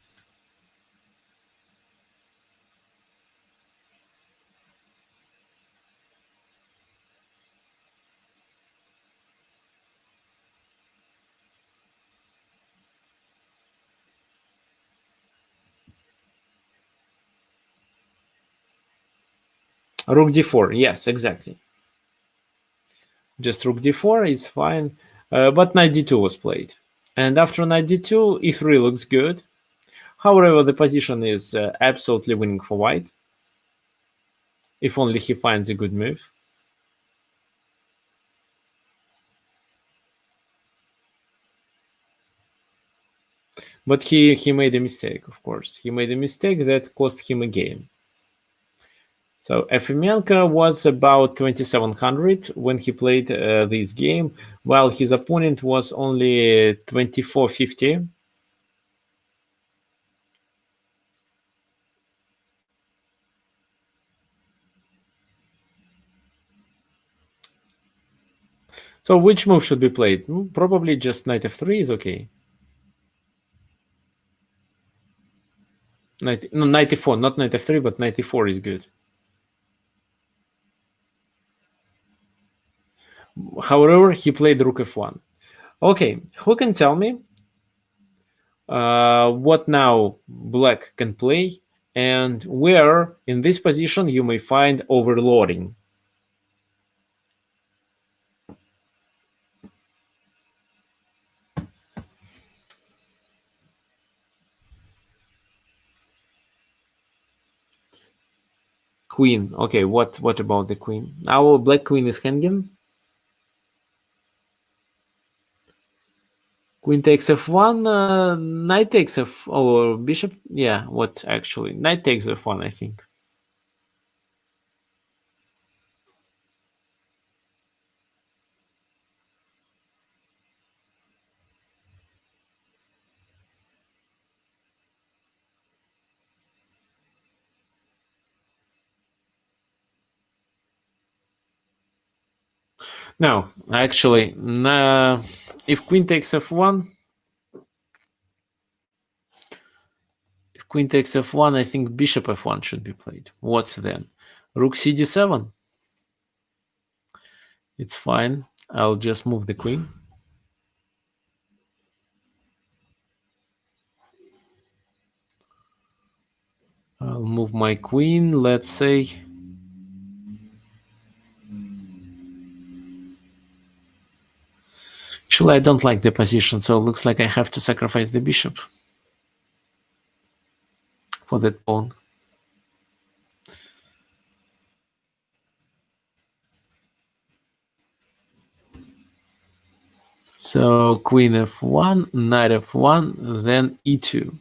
Speaker 1: Rook d4, yes, exactly. Just rook d4 is fine, but knight d2 was played. And after knight d2, e3 looks good. However, the position is absolutely winning for white, if only he finds a good move. But he made a mistake, of course. He made a mistake that cost him a game. So Efremenko was about 2700 when he played this game, while his opponent was only 2450. So which move should be played? Probably just knight f3 is okay. Knight e4, not knight f3, but knight e4 is good. However, he played rook f1. Okay, who can tell me what now black can play and where in this position you may find overloading? Queen. Okay, what about the queen? Our black queen is hanging. Queen takes f1, knight takes f, or bishop. Yeah, what actually? Knight takes f1, I think. No, actually, if queen takes f1, queen takes f1, I think bishop f1 should be played. What then? Rook c d7. It's fine. I'll just move the queen. I'll move my queen, let's say. Actually, I don't like the position, so it looks like I have to sacrifice the bishop for that pawn. So queen f1, knight f1, then e2.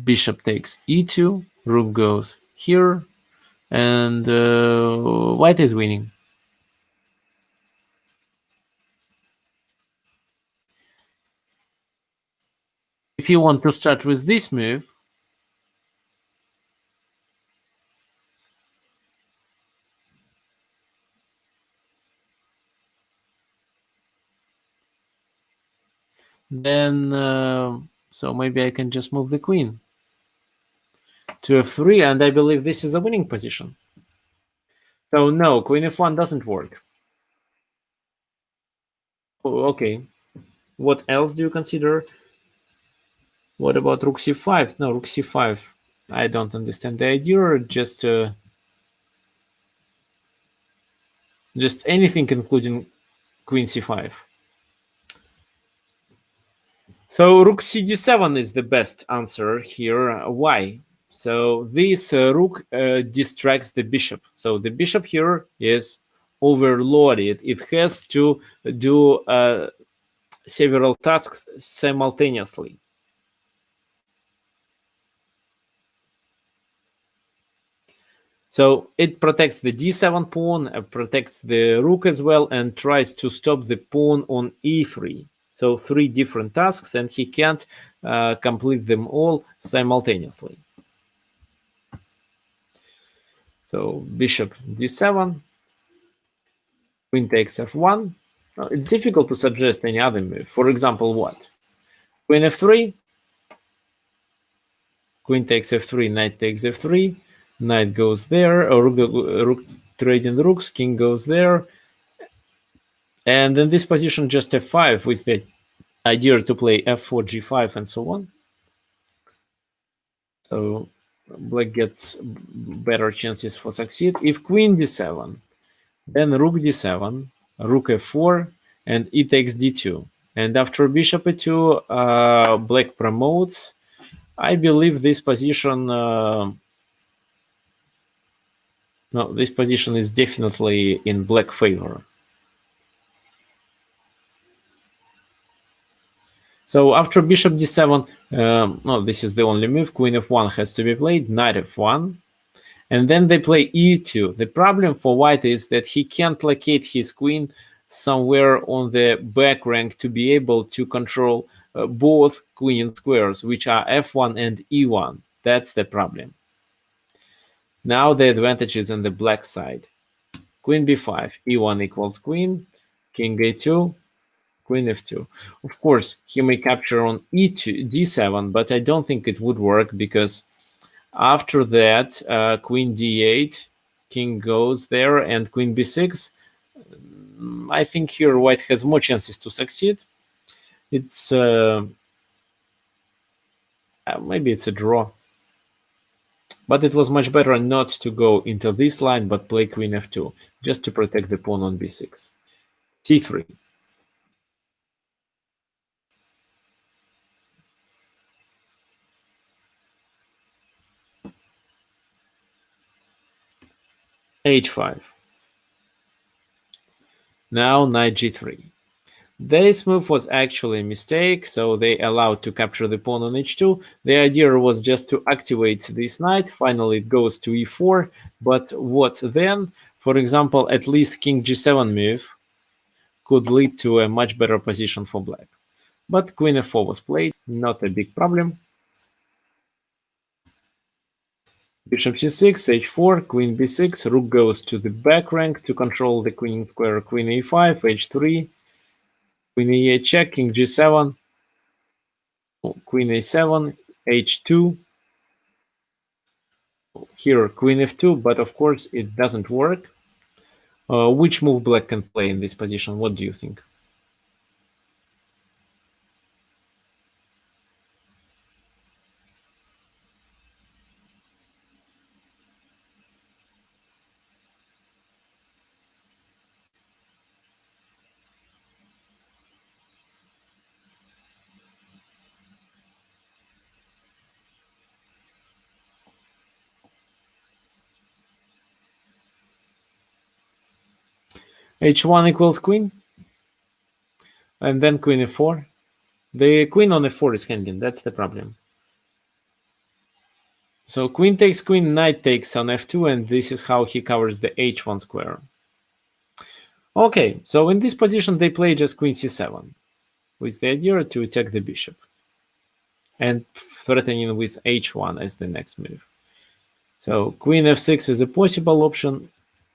Speaker 1: Bishop takes e2, rook goes here, and white is winning. If you want to start with this move, then so maybe I can just move the queen to f3, and I believe this is a winning position. So no, queen f1 doesn't work. Oh, okay. What else do you consider? What about rook c5? No, rook c5. I don't understand the idea, or just anything including queen c5. So rook c d7 is the best answer here. Why? So this rook distracts the bishop. So the bishop here is overloaded. It has to do several tasks simultaneously. So it protects the d7 pawn, protects the rook as well, and tries to stop the pawn on e3. So 3 different tasks, and he can't complete them all simultaneously. So bishop d7, queen takes f1. It's difficult to suggest any other move. For example, what? Queen f3, queen takes f3, knight takes f3, knight goes there, or rook trading rooks, king goes there. And in this position, just f5 with the idea to play f4, g5, and so on. So black gets better chances for succeed. If queen d7, then rook d7, rook f4, and e takes d2. And after bishop e2, black promotes. I believe this position... no, this position is definitely in black favor. So after bishop d7, no, this is the only move. Queen f1 has to be played, knight f1. And then they play e2. The problem for white is that he can't locate his queen somewhere on the back rank to be able to control both queen squares, which are f1 and e1. That's the problem. Now the advantage is on the black side. Queen b5, e1 equals queen, king a2, queen f2. Of course, he may capture on e2, d7, but I don't think it would work because after that, queen d8, king goes there, and queen b6. I think here white has more chances to succeed. It's maybe it's a draw. But it was much better not to go into this line, but play queen f2, just to protect the pawn on b6. c3. h5. Now knight g3. This move was actually a mistake, so they allowed to capture the pawn on h2. The idea was just to activate this knight. Finally, it goes to e4. But what then? For example, at least king g7 move could lead to a much better position for black. But queen f4 was played, not a big problem. Bishop c6, h4, queen b6, rook goes to the back rank to control the queen square, queen e5, h3, queen e8 check, king g7, queen a7, h2. Here, queen f2, but of course it doesn't work. Which move black can play in this position? What do you think? h1 equals queen, and then queen f4. The queen on f4 is hanging, that's the problem. So queen takes queen, knight takes on f2, and this is how he covers the h1 square. Okay, so in this position they play just queen c7, with the idea to attack the bishop, and threatening with h1 as the next move. So queen f6 is a possible option.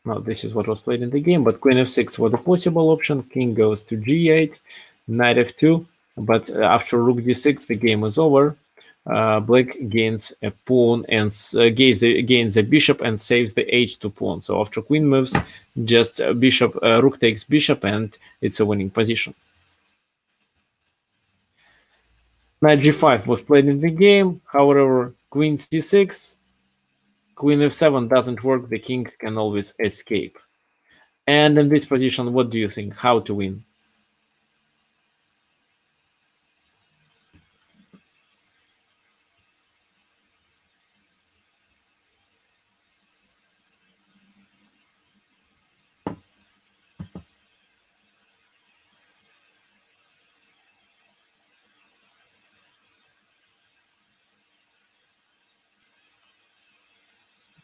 Speaker 1: No, this is what was played in the game, but queen f6 was a possible option. King goes to g8, knight f2, but after rook d6 the game is over. Black gains a pawn and gains a bishop and saves the h2 pawn. So after queen moves, just rook takes bishop, and it's a winning position. Knight g5 was played in the game. However, queen c6, queen f7 doesn't work. The king can always escape. And in this position, what do you think? How to win?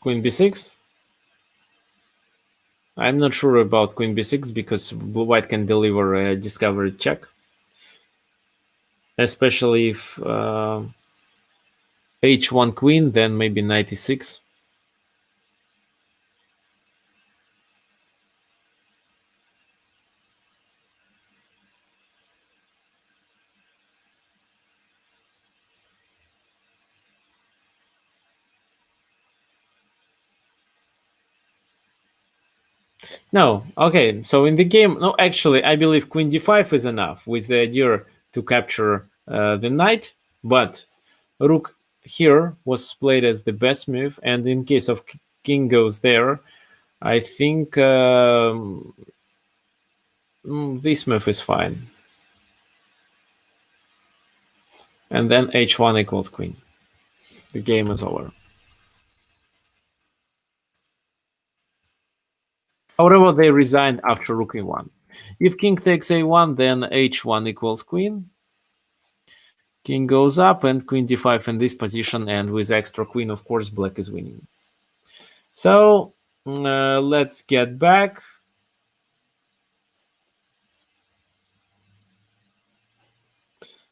Speaker 1: Queen b6? I'm not sure about queen b6 because blue white can deliver a discovered check, especially if h1 queen, then maybe knight e6. No, okay, so in the game, no, actually, I believe queen d5 is enough with the idea to capture the knight, but rook here was played as the best move, and in case of king goes there, I think this move is fine. And then h1 equals queen. The game is over. However, they resigned after rook e1. If king takes a1, then h1 equals queen. King goes up and queen d5 in this position, and with extra queen, of course, black is winning. So let's get back.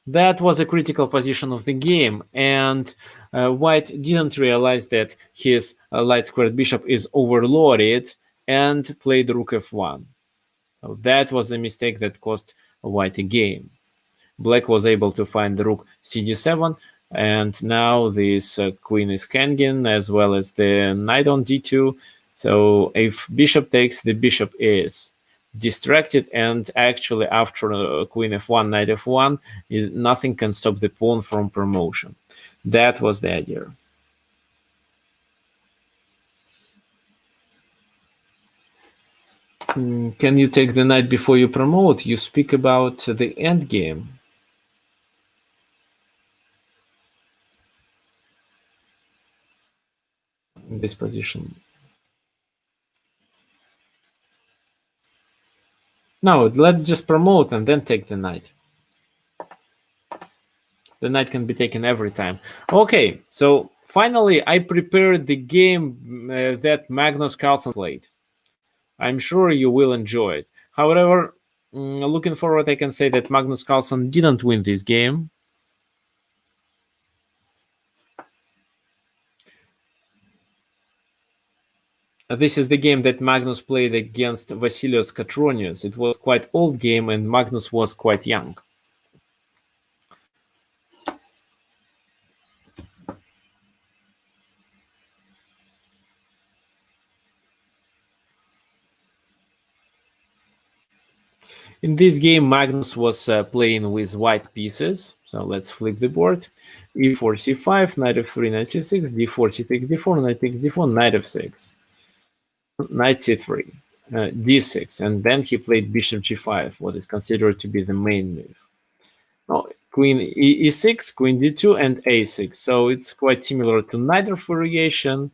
Speaker 1: That was a critical position of the game, and white didn't realize that his light squared bishop is overloaded and played rook f1. So that was the mistake that cost white a game. Black was able to find the rook cd7, and now this queen is hanging as well as the knight on d2. So if bishop takes, the bishop is distracted, and actually after queen f1, knight f1, nothing can stop the pawn from promotion. That was the idea. Can you take the knight before you promote? You speak about the endgame. In this position. No, let's just promote and then take the knight. The knight can be taken every time. Okay, so finally I prepared the game that Magnus Carlsen played. I'm sure you will enjoy it. However, looking forward, I can say that Magnus Carlsen didn't win this game. This is the game that Magnus played against Vasilios Katronius. It was quite old game, and Magnus was quite young. In this game, Magnus was playing with white pieces. So let's flip the board. E4, c5, knight f3, knight c6, d4, c takes d4, knight takes d4, knight f6, knight c3, d6, and then he played bishop g5, what is considered to be the main move. Oh, queen e6, queen d2, and a6. So it's quite similar to neither variation,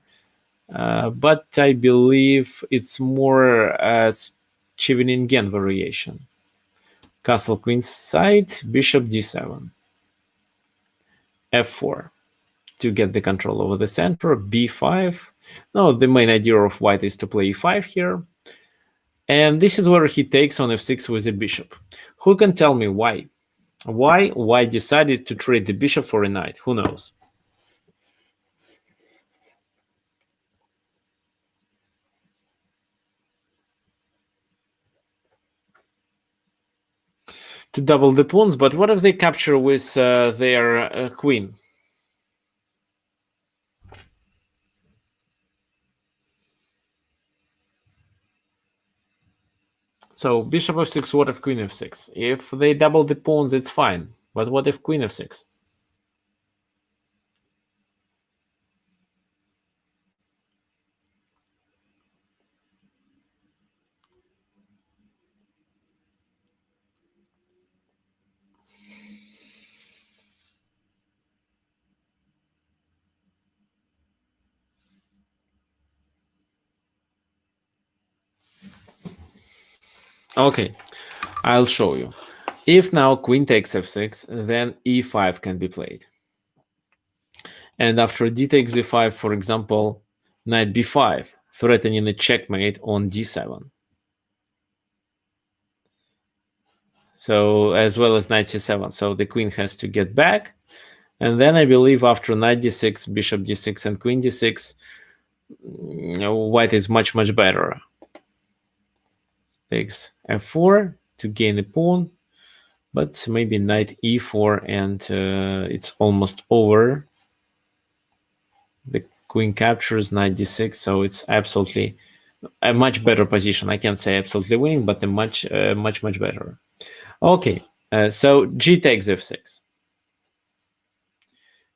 Speaker 1: but I believe it's more Cheveningen variation. Castle queen side, bishop d7, f4 to get the control over the center, b5. Now the main idea of white is to play e5 here. And this is where he takes on f6 with a bishop. Who can tell me why? Why white decided to trade the bishop for a knight? Who knows? To double the pawns, but what if they capture with their queen? So bishop f6, what if queen f6? If they double the pawns, it's fine. But what if queen f6? Okay, I'll show you. If now queen takes f6, then e5 can be played. And after d takes d5, for example, knight b5, threatening a checkmate on d7. So as well as knight c7. So the queen has to get back. And then I believe after knight d6, bishop d6, and queen d6, white is much, much better. Takes f4 to gain a pawn, but maybe knight e4 and it's almost over. The queen captures knight d6, so it's absolutely a much better position. I can't say absolutely winning, but a much, much better. Okay, so g takes f6.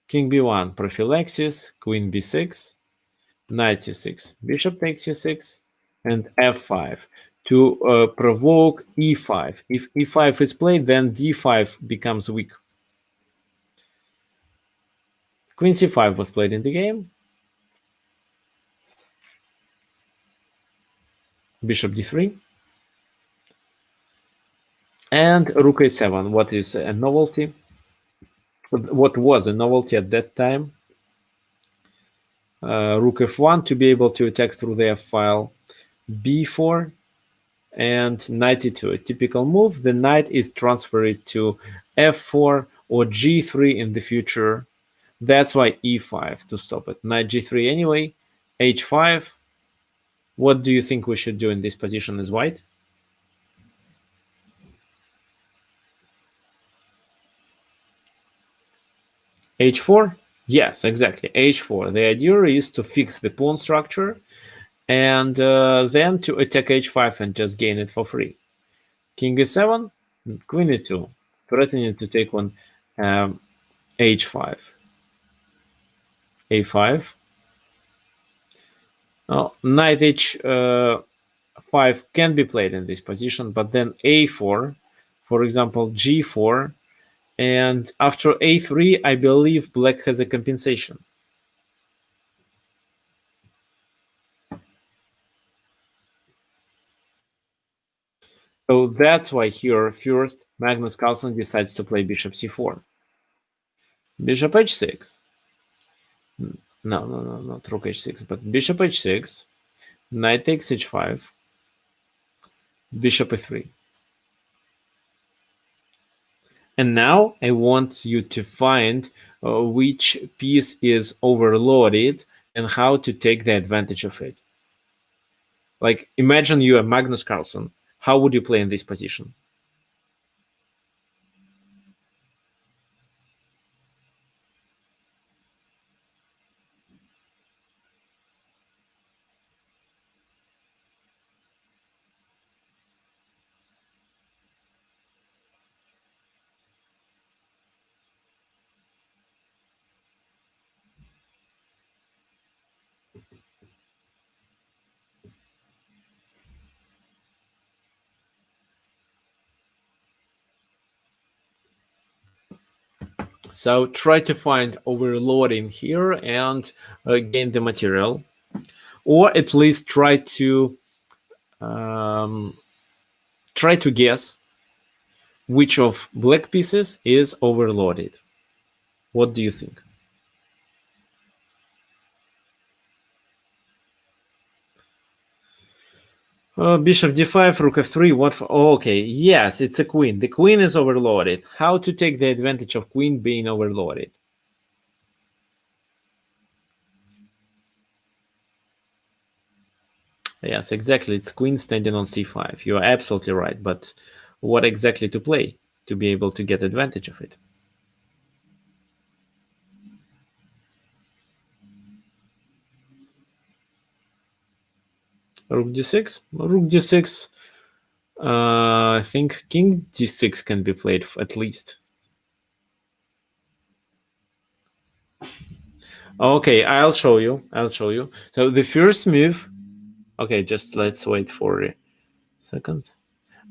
Speaker 1: King b1, prophylaxis, queen b6, knight c6, bishop takes c6, and f5 to provoke e5. If e5 is played, then d5 becomes weak. Queen c5 was played in the game. Bishop d3. And rook a7, what is a novelty? What was a novelty at that time? Rook f1 to be able to attack through the f file. b4 and knight e2, a typical move. The knight is transferred to f4 or g3 in the future. That's why e5 to stop it. Knight g3 anyway. h5. What do you think we should do in this position as white? h4? Yes, exactly. h4. The idea is to fix the pawn structure and then to attack h5 and just gain it for free. King e7, queen e2, threatening to take on h5. a5. Now, knight h5 can be played in this position, but then a4, for example, g4, and after a3, I believe black has a compensation. So that's why here first Magnus Carlsen decides to play bishop c4. Bishop h6. No, not rook h6, but bishop h6, knight takes h5, bishop e3. And now I want you to find which piece is overloaded and how to take the advantage of it. Like, imagine you are Magnus Carlsen. How would you play in this position? So try to find overloading here and gain the material, or at least try to guess which of black pieces is overloaded. What do you think? Bishop d5, rook f3, what for? Oh, okay, yes, it's a queen. The queen is overloaded. How to take the advantage of queen being overloaded? Yes, exactly. It's queen standing on c5. You're absolutely right. But what exactly to play to be able to get advantage of it? Rook d6? Rook d6. I think king d6 can be played at least. Okay, I'll show you. So the first move. Okay, just let's wait for a second.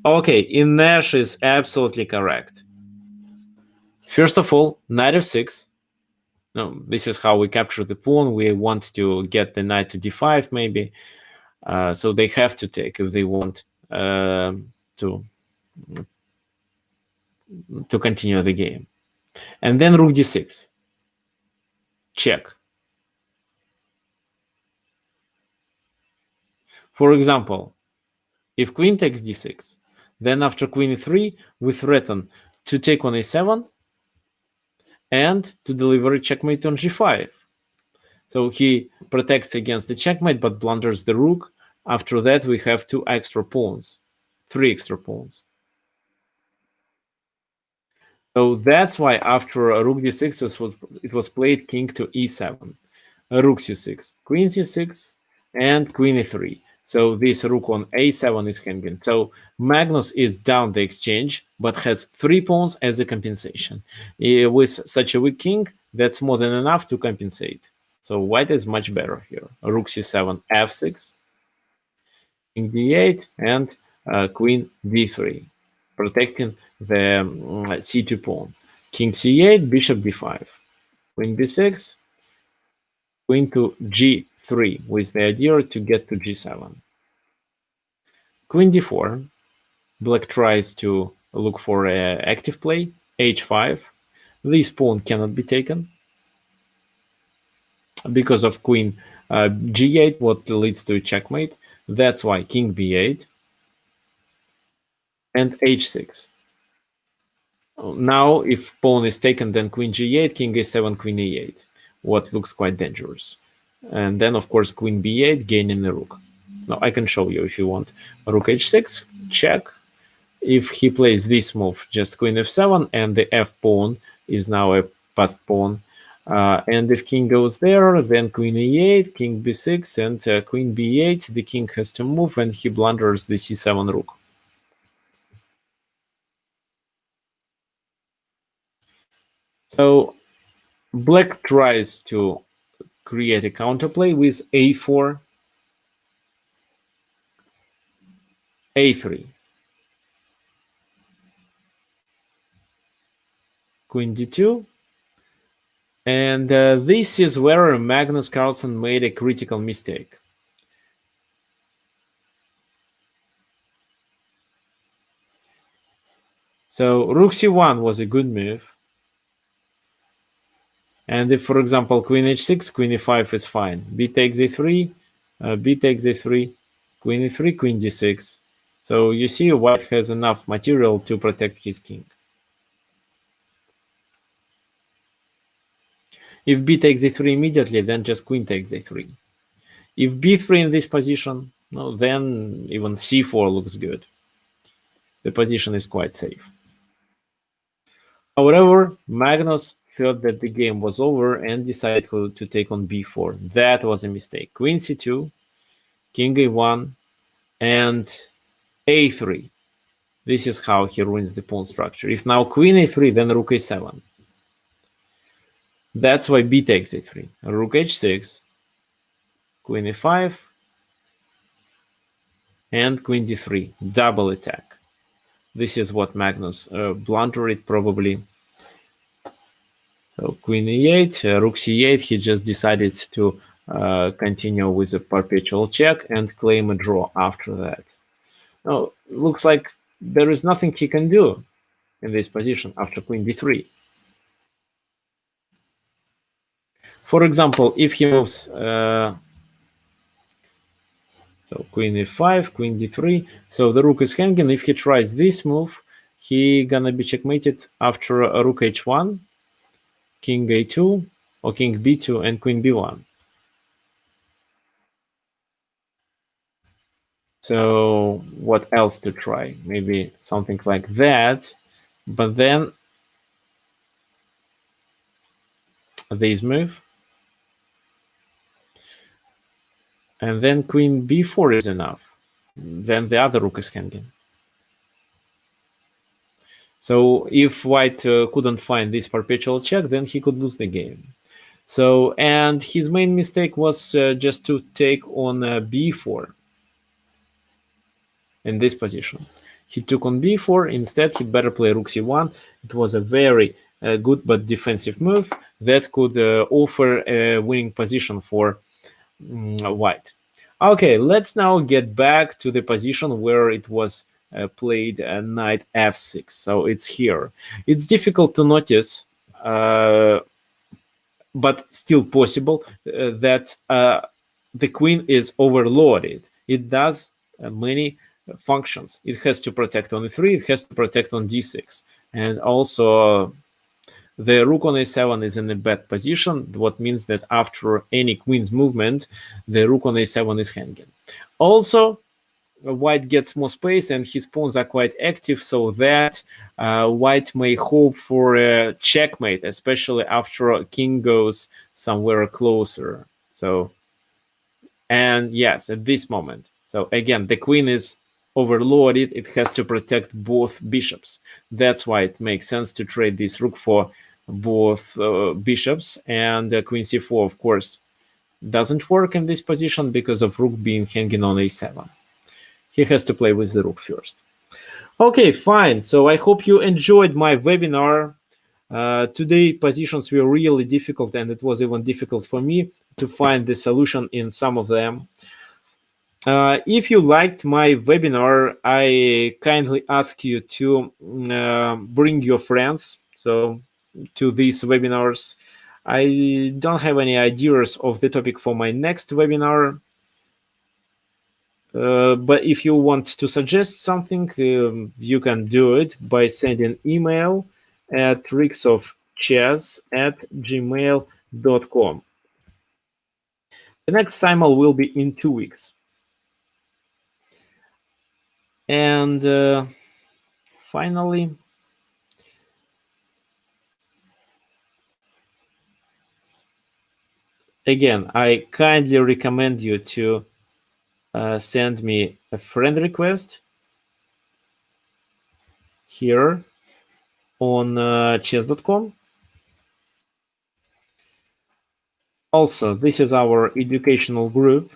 Speaker 1: Okay, Inesh is absolutely correct. First of all, knight f6. No, this is how we capture the pawn. We want to get the knight to d5 maybe. So they have to take if they want to continue the game. And then rook d6. Check. For example, if queen takes d6, then after queen e3, we threaten to take on a7 and to deliver a checkmate on g5. So he protects against the checkmate, but blunders the rook. After that, we have three extra pawns. So that's why after rook d6, it was played king to e7, rook c6, queen c6, and queen e3. So this rook on a7 is hanging. So Magnus is down the exchange, but has 3 pawns as a compensation. With such a weak king, that's more than enough to compensate. So white is much better here. Rook c7, f6, king d8, and queen d3, protecting the c2 pawn. King c8, bishop d5, queen b6, queen to g3, with the idea to get to g7. Queen d4, black tries to look for active play, h5. This pawn cannot be taken because of queen g8, what leads to a checkmate. That's why king b8 and h6. Now, if pawn is taken, then queen g8, king a7, queen e8, what looks quite dangerous. And then, of course, queen b8, gaining the rook. Now, I can show you if you want. Rook h6, check. If he plays this move, just queen f7, and the f pawn is now a passed pawn. And if king goes there, then queen e8, king b6, and queen b8, the king has to move, and he blunders the c7 rook. So black tries to create a counterplay with a4, a3, queen d2, and this is where Magnus Carlsen made a critical mistake. So rook c1 was a good move. And if, for example, queen h6, queen e5 is fine. B takes a3, b takes a3, queen e3, queen d6. So you see white has enough material to protect his king. If b takes a3 immediately, then just queen takes a3. If b3 in this position, no, then even c4 looks good. The position is quite safe. However, Magnus thought that the game was over and decided to take on b4. That was a mistake. Queen c2, king a1, and a3. This is how he ruins the pawn structure. If now queen a3, then rook a7. That's why b takes a3. Rook h6, queen e5, and queen d3, double attack. This is what Magnus blundered probably. So queen e8, rook c8, he just decided to continue with a perpetual check and claim a draw after that. Now, looks like there is nothing he can do in this position after queen d3. For example, if he moves so queen e5, queen d3, so the rook is hanging. If he tries this move, he gonna be checkmated after a rook h1, king a2, or king b2, and queen b1. So what else to try? Maybe something like that. But then this move. And then queen b4 is enough. Then the other rook is hanging. So if white couldn't find this perpetual check, then he could lose the game. So, and his main mistake was just to take on b4 in this position. He took on b4. Instead, he'd better play rook c1. It was a very good but defensive move that could offer a winning position for white. Okay, let's now get back to the position where it was played knight f6. So it's here. It's difficult to notice, but still possible, that the queen is overloaded. It does many functions. It has to protect on e3, it has to protect on d6, and also the rook on a7 is in a bad position, what means that after any queen's movement, the rook on a7 is hanging. Also, white gets more space and his pawns are quite active, so that white may hope for a checkmate, especially after king goes somewhere closer. So, and yes, at this moment. So again, the queen is overloaded. It has to protect both bishops. That's why it makes sense to trade this rook for both bishops. And queen c4, of course, doesn't work in this position because of rook being hanging on a7. He has to play with the rook first. Okay, fine. So I hope you enjoyed my webinar. Today, positions were really difficult, and it was even difficult for me to find the solution in some of them. If you liked my webinar, I kindly ask you to bring your friends to these webinars. I don't have any ideas of the topic for my next webinar, but if you want to suggest something, you can do it by sending email at tricksofchess@gmail.com. The next simul will be in 2 weeks. And finally, again, I kindly recommend you to send me a friend request here on chess.com. Also, this is our educational group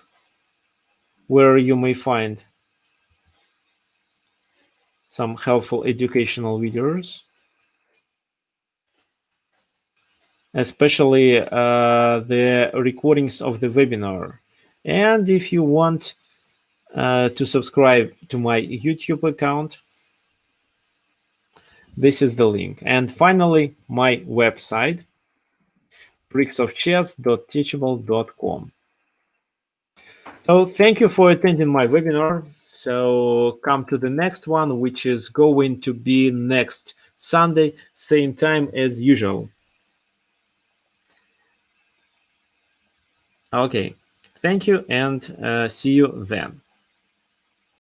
Speaker 1: where you may find some helpful educational videos, especially the recordings of the webinar. And if you want to subscribe to my YouTube account, this is the link. And finally, my website, tricksofchess.teachable.com. So thank you for attending my webinar. So come to the next one, which is going to be next Sunday, same time as usual. Okay, thank you and see you then.